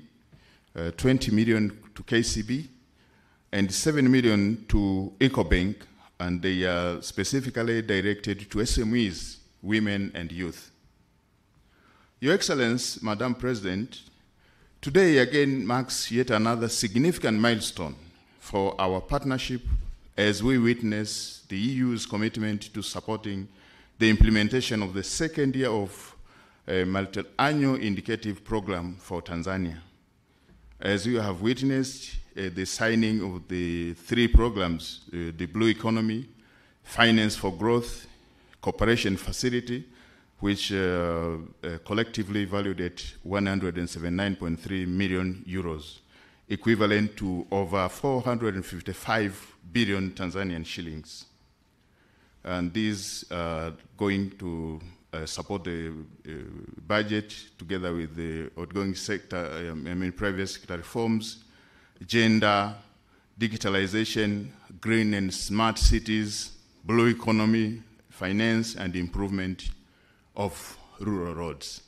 [SPEAKER 7] 20 million to KCB, and 7 million to EcoBank, and they are specifically directed to SMEs, women, and youth. Your Excellency, Madam President, today again marks yet another significant milestone for our partnership as we witness the EU's commitment to supporting the implementation of the second year of a multi-annual indicative program for Tanzania. As you have witnessed the signing of the 3 programs, the Blue Economy, Finance for Growth, Cooperation Facility, which collectively valued at 179.3 million euros, equivalent to over 455 billion Tanzanian shillings. And these are going to support the budget together with the ongoing sector, private sector reforms, gender, digitalization, green and smart cities, blue economy, finance, and improvement of rural roads.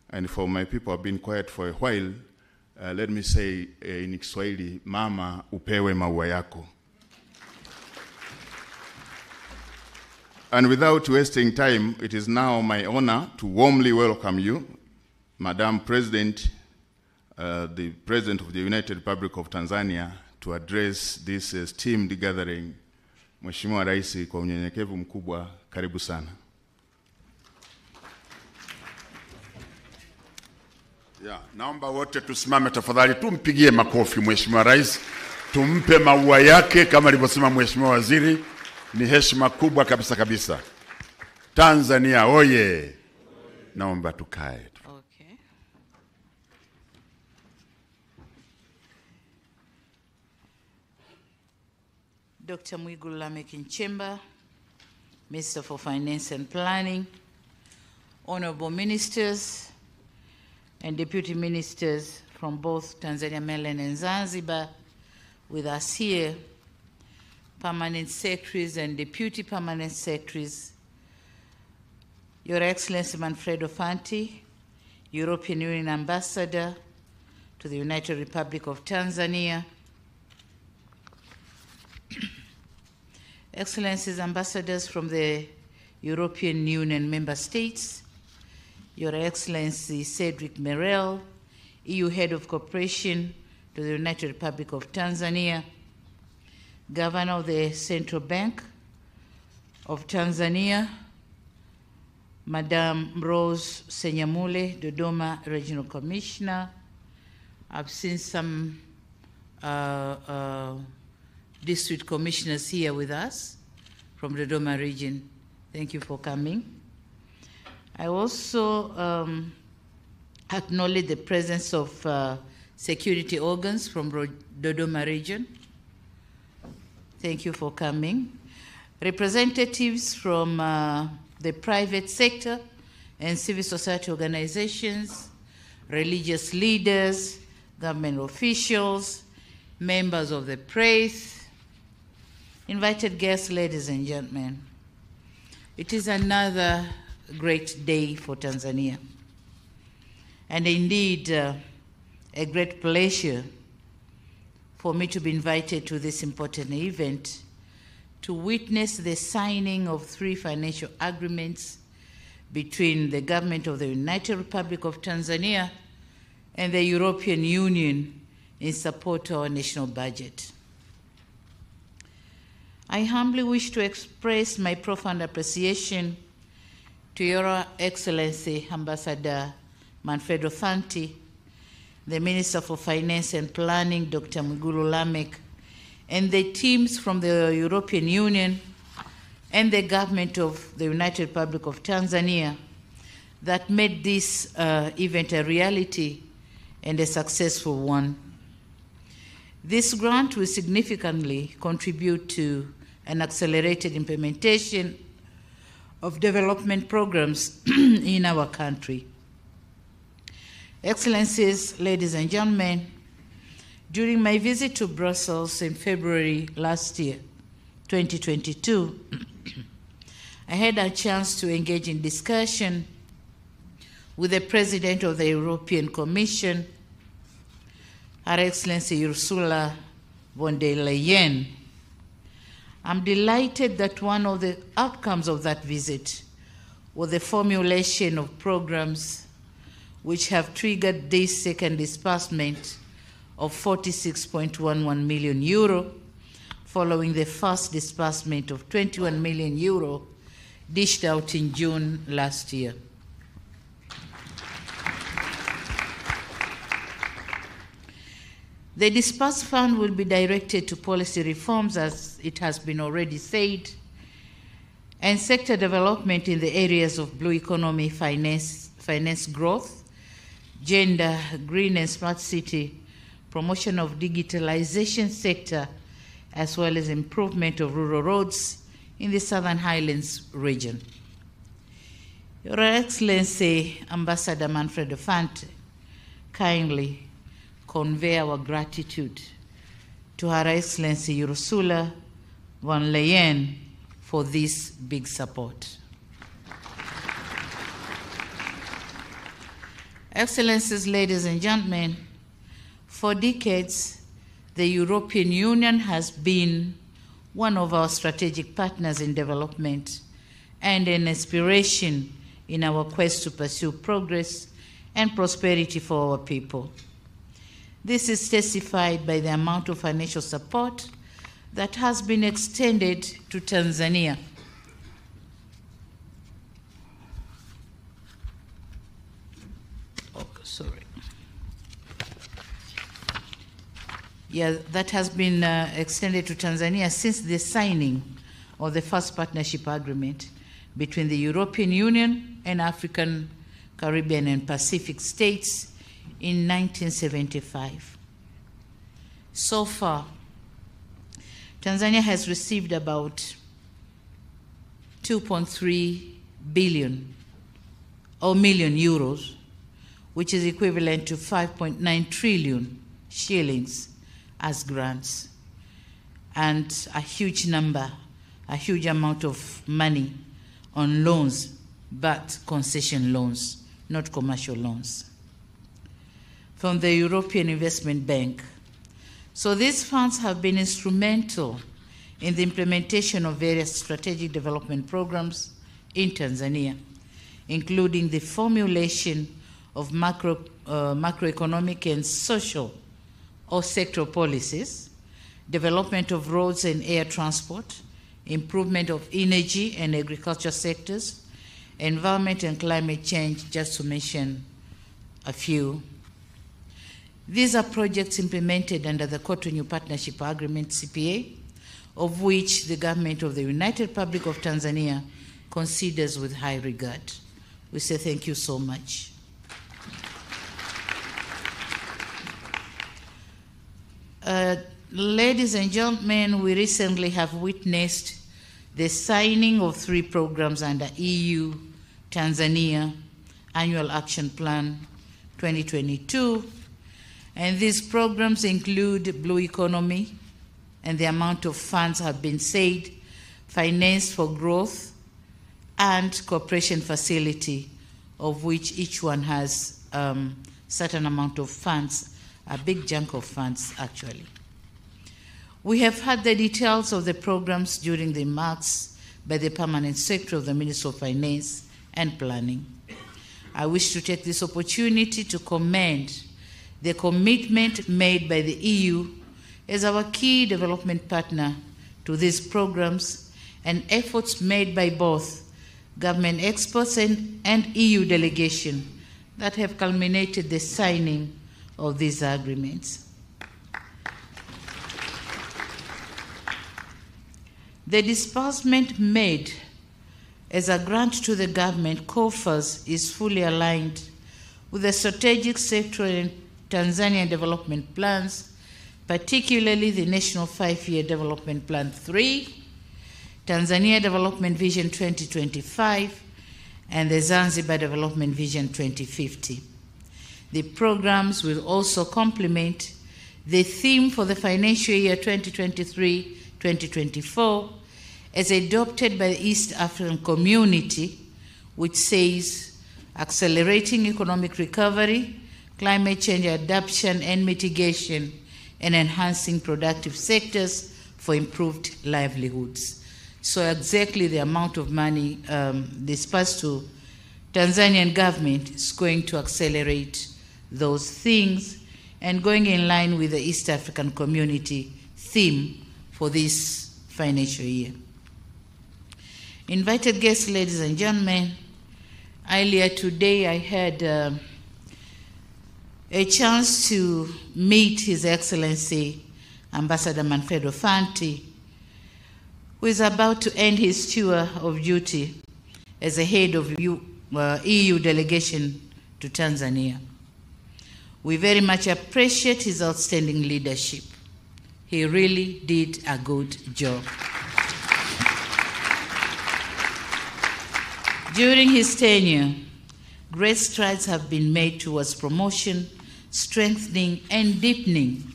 [SPEAKER 7] And for my people who have been quiet for a while, let me say in Kiswahili, mama upewe maua yako. And without wasting time, it is now my honor to warmly welcome you, Madam President, the President of the United Republic of Tanzania, to address this esteemed gathering. Mheshimiwa Rais, kwa unyenyekevu mkubwa, karibu sana.
[SPEAKER 2] Yeah, naomba wote tusimame tafadhali, tumpigie makofi Mheshimiwa Rais, tumpe maua yake kama alivyosema Mheshimiwa Waziri. Ni heshima kubwa kabisa kabisa. Tanzania oye. Naomba tukae.
[SPEAKER 8] Okay. Dr. Mwigulu Lameck Nchemba, Minister for Finance and Planning, honorable ministers and deputy ministers from both Tanzania, mainland and Zanzibar with us here, permanent secretaries and deputy permanent secretaries, Your Excellency Manfredo Fanti, European Union Ambassador to the United Republic of Tanzania, Excellencies Ambassadors from the European Union member states, Your Excellency Cedric Merel, EU Head of Cooperation to the United Republic of Tanzania, Governor of the Central Bank of Tanzania, Madam Rose Senyamule, Dodoma Regional Commissioner. I've seen some district commissioners here with us from the Dodoma region. Thank you for coming. I also acknowledge the presence of security organs from Dodoma region. Thank you for coming. Representatives from the private sector and civil society organizations, religious leaders, government officials, members of the press, invited guests, ladies and gentlemen. It is another great day for Tanzania, and indeed a great pleasure for me to be invited to this important event to witness the signing of 3 financial agreements between the government of the United Republic of Tanzania and the European Union in support of our national budget. I humbly wish to express my profound appreciation to Your Excellency Ambassador Manfredo Fanti, the Minister for Finance and Planning, Dr. Mwigulu Lameck, and the teams from the European Union and the government of the United Republic of Tanzania that made this event a reality and a successful one. This grant will significantly contribute to an accelerated implementation of development programs in our country. Excellencies, ladies and gentlemen, during my visit to Brussels in February last year, 2022, I had a chance to engage in discussion with the President of the European Commission, Her Excellency Ursula von der Leyen. I'm delighted that one of the outcomes of that visit was the formulation of programs which have triggered this second disbursement of 46.11 million euro, following the first disbursement of 21 million euro dished out in June last year. The disbursed fund will be directed to policy reforms, as it has been already said, and sector development in the areas of blue economy, finance growth, gender, green and smart city, promotion of digitalization sector, as well as improvement of rural roads in the Southern Highlands region. Your Excellency, Ambassador Manfredo Fanti, kindly convey our gratitude to Her Excellency Ursula von der Leyen for this big support. Excellencies, ladies and gentlemen, for decades, the European Union has been one of our strategic partners in development and an inspiration in our quest to pursue progress and prosperity for our people. This is testified by the amount of financial support that has been extended to Tanzania. That has been extended to Tanzania since the signing of the first partnership agreement between the European Union and African, Caribbean, and Pacific states in 1975. So far, Tanzania has received about 2.3 billion or million euros, which is equivalent to 5.9 trillion shillings as grants, and a huge amount of money on loans, but concession loans, not commercial loans, from the European Investment Bank. So these funds have been instrumental in the implementation of various strategic development programs in Tanzania, including the formulation of macroeconomic and social or sectoral policies, development of roads and air transport, improvement of energy and agriculture sectors, environment and climate change, just to mention a few. These are projects implemented under the Cotonou Partnership Agreement, CPA, of which the government of the United Republic of Tanzania considers with high regard. We say thank you so much. Ladies and gentlemen, we recently have witnessed the signing of 3 programs under EU-Tanzania Annual Action Plan 2022, and these programs include Blue Economy, and the amount of funds have been said, Finance for Growth, and Cooperation Facility, of which each one has certain amount of funds, a big chunk of funds actually. We have heard the details of the programs during the remarks by the Permanent Secretary of the Ministry of Finance and Planning. I wish to take this opportunity to commend the commitment made by the EU as our key development partner to these programs and efforts made by both government experts and EU delegation that have culminated the signing of these agreements. The disbursement made as a grant to the government coffers is fully aligned with the strategic sectoral and Tanzanian development plans, particularly the National 5-Year Development Plan 3, Tanzania Development Vision 2025, and the Zanzibar Development Vision 2050. The programs will also complement the theme for the financial year 2023-2024 as adopted by the East African Community, which says accelerating economic recovery, climate change adaptation and mitigation, and enhancing productive sectors for improved livelihoods. So exactly the amount of money dispersed to Tanzanian government is going to accelerate those things and going in line with the East African Community theme for this financial year. Invited guests, ladies and gentlemen, earlier today I had a chance to meet His Excellency Ambassador Manfredo Fanti, who is about to end his tour of duty as the head of EU delegation to Tanzania. We very much appreciate his outstanding leadership. He really did a good job. During his tenure, great strides have been made towards promotion, strengthening, and deepening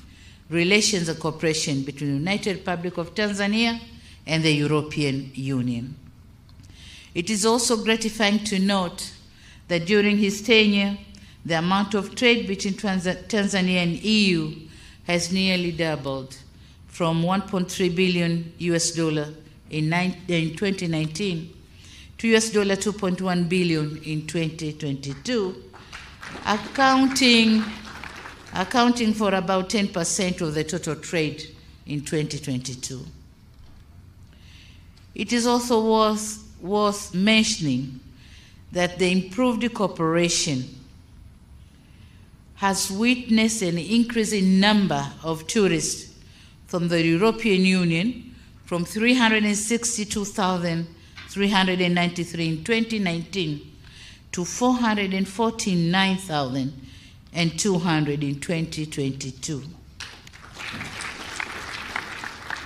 [SPEAKER 8] relations and cooperation between the United Republic of Tanzania and the European Union. It is also gratifying to note that during his tenure, the amount of trade between Tanzania and EU has nearly doubled from $1.3 billion in 2019 to $2.1 billion in 2022, accounting for about 10% of the total trade in 2022. It is also worth mentioning that the improved cooperation has witnessed an increase in number of tourists from the European Union from 362,393 in 2019 to 449,200 in 2022.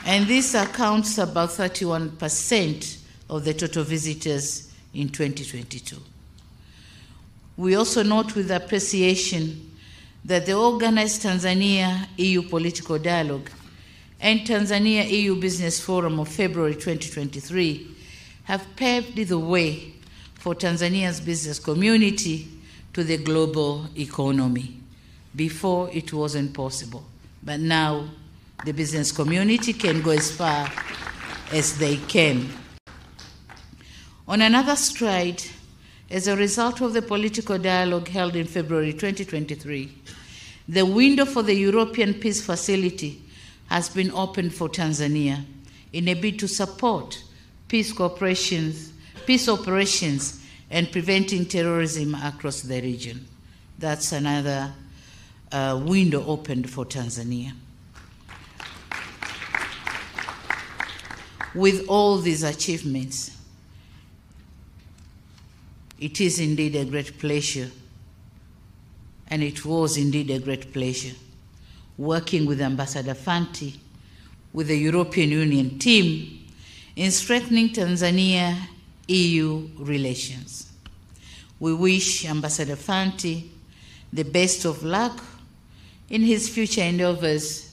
[SPEAKER 8] And this accounts about 31% of the total visitors in 2022. We also note with appreciation that the organized Tanzania-EU Political Dialogue and Tanzania-EU Business Forum of February 2023 have paved the way for Tanzania's business community to the global economy. Before, it wasn't possible, but now the business community can go as far as they can. On another stride, as a result of the political dialogue held in February 2023, the window for the European Peace Facility has been opened for Tanzania in a bid to support peace operations and preventing terrorism across the region. That's another window opened for Tanzania. With all these achievements, it is indeed a great pleasure, and it was indeed a great pleasure, working with Ambassador Fanti, with the European Union team, in strengthening Tanzania-EU relations. We wish Ambassador Fanti the best of luck in his future endeavors,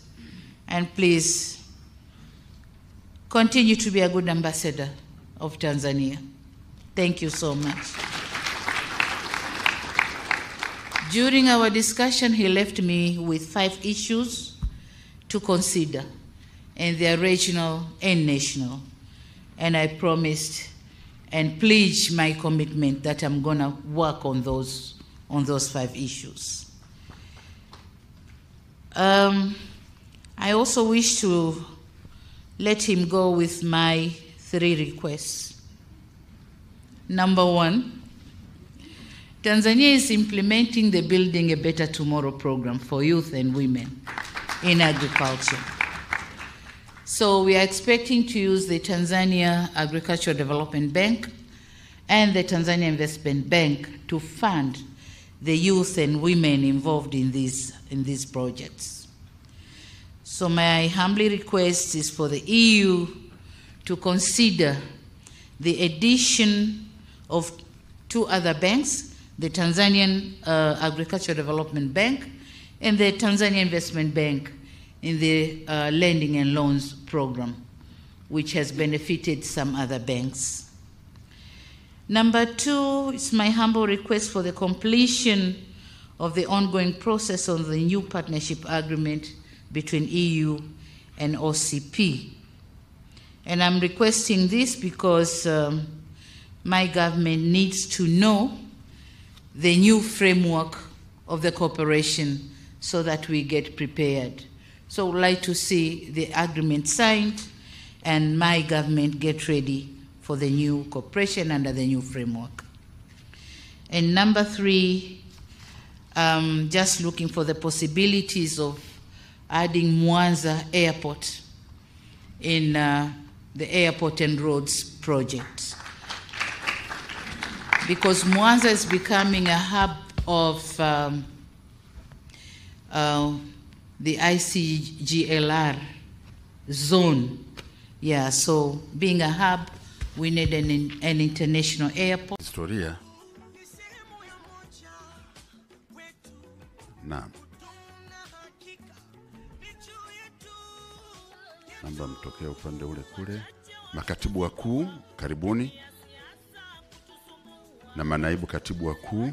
[SPEAKER 8] and please continue to be a good ambassador of Tanzania. Thank you so much. During our discussion, he left me with 5 issues to consider, and they are regional and national. And I promised and pledge my commitment that I'm going to work on those 5 issues. I also wish to let him go with my 3 requests. Number 1, Tanzania is implementing the Building a Better Tomorrow program for youth and women in agriculture. So we are expecting to use the Tanzania Agricultural Development Bank and the Tanzania Investment Bank to fund the youth and women involved in these projects. So my humble request is for the EU to consider the addition of 2 other banks, the Tanzanian Agricultural Development Bank and the Tanzania Investment Bank in the lending and loans program, which has benefited some other banks. Number 2 is my humble request for the completion of the ongoing process on the new partnership agreement between EU and OCP. And I'm requesting this because my government needs to know the new framework of the cooperation so that we get prepared. So I would like to see the agreement signed and my government get ready for the new cooperation under the new framework. And number 3, just looking for the possibilities of adding Mwanza Airport in the Airport and Roads project. Because Mwanza is becoming a hub of the ICGLR zone. Yeah, so being a hub, we need an international airport.
[SPEAKER 2] Historia. Naam. Namba mtokea upande ule kule. Makatibu wakuu, karibuni. Na manaibu katibu wakuu.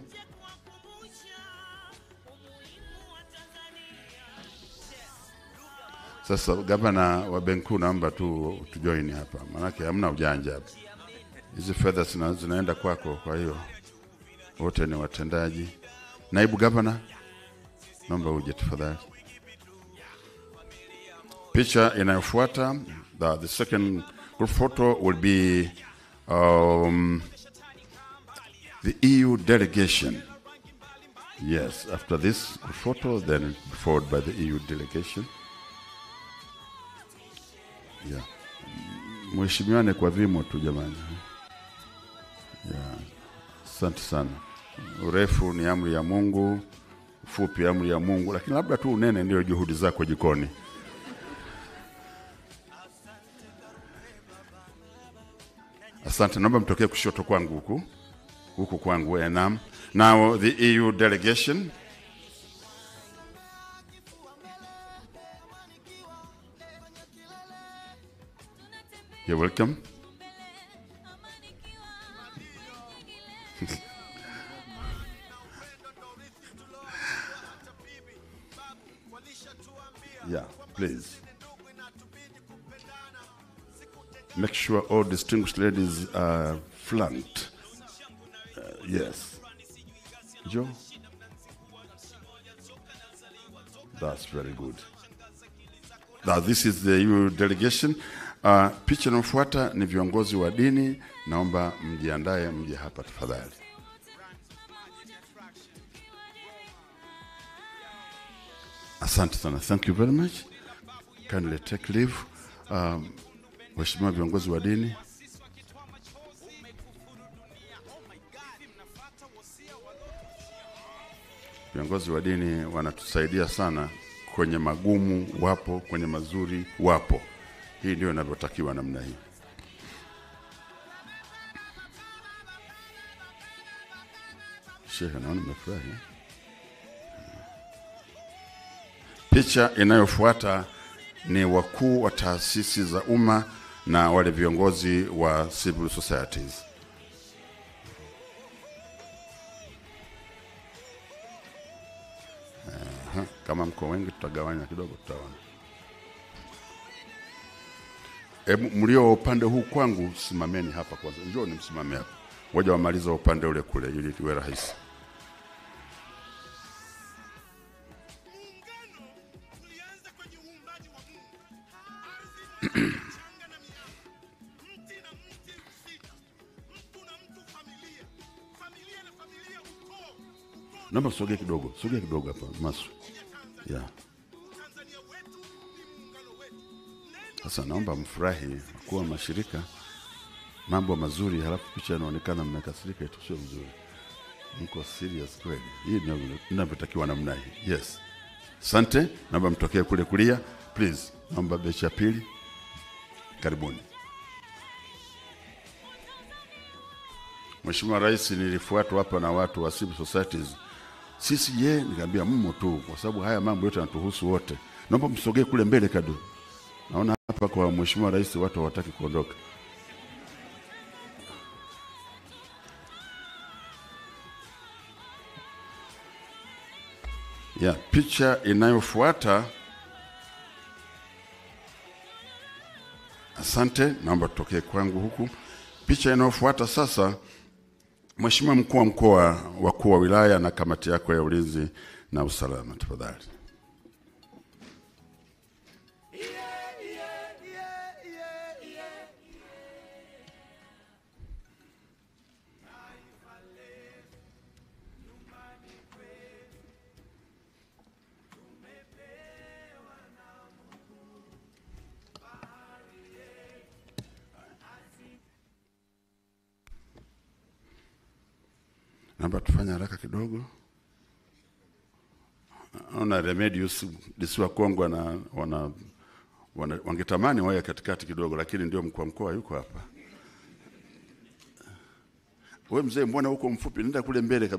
[SPEAKER 2] Sasa gavana wa benki naomba tu join hapa. Maana hamna ujanja hapa. Hizi fedha zinaenda kwako, kwa hiyo wote ni watendaji. Naibu gavana, naomba uje tafadhali. Picha inayofuata, the second group photo will be the EU delegation. Yes, after this group photo, then followed by the EU delegation. Yeah. Mheshimiwane kwa vimo tu jamani. Yeah. Asante sana. Urefu ni amri ya Mungu, ufupi amri ya Mungu, lakini labda tu unene ndio juhudi zako jikoni. Asante, naomba mtokee kushoto kwangu huku kwangu enam. Now the EU delegation. You're welcome. Yeah, please. Make sure all distinguished ladies are flanked. Yes. Joe? That's very good. Now this is the EU delegation. Picha inayofuata ni viongozi wa dini. Naomba mjiandae mje hapa tafadhali. Asante sana. Thank you very much. Kindly take leave. Waheshimiwa viongozi wa dini. Viongozi wa dini wanatusaidia sana kwenye magumu wapo, kwenye mazuri wapo. Hii ndio inavyotakiwa namna hii. Sheikh naona mmefurahi. Picha inayofuata ni wakuu wa taasisi za umma na wale viongozi wa civil societies. Kama mko wengi tutagawanya kidogo tutaona. Mlio upande huu kwangu simameni hapa kwanza. Njoo nimsimame hapa. Ngoja wamaliza upande ule kule ili iwe rahisi. Naomba sogea kidogo hapa Masu. Yeah. Sasa naomba mfurahi kuwa mashirika mambo mazuri, halafu picha inaonekana mmekasirika, itu sio mzuri. Mko serious kweli? Hii ndio ninavyotakiwa namna hii. Yes. Asante, naomba mtokee kule kulia, please. Naomba bechi ya pili. Karibuni. Mheshimiwa Rais, nilifuatwa hapa na watu wa civil societies. Sisi nikamwambia mmo tu kwa sababu haya mambo yote yanatuhusu wote. Naomba msogee kule mbele kadu. Naona hapa kwa Mheshimiwa Rais watu hawataki kuondoka. Picha inayofuata. Asante, naomba tutokee kwangu huku. Picha inayofuata sasa, Mheshimiwa Mkuu wa Mkoa, wakuu wa wilaya na kamati yako ya ulinzi na usalama, tafadhali. Naomba tufanye haraka kidogo. Naona Remedios disiwa Kongwa na wangetamani wawe katikati kidogo, lakini ndio mkuu wa mkoa yuko hapa. Wewe mzee, mbona huko mfupi? Nenda kule mbele kabisa.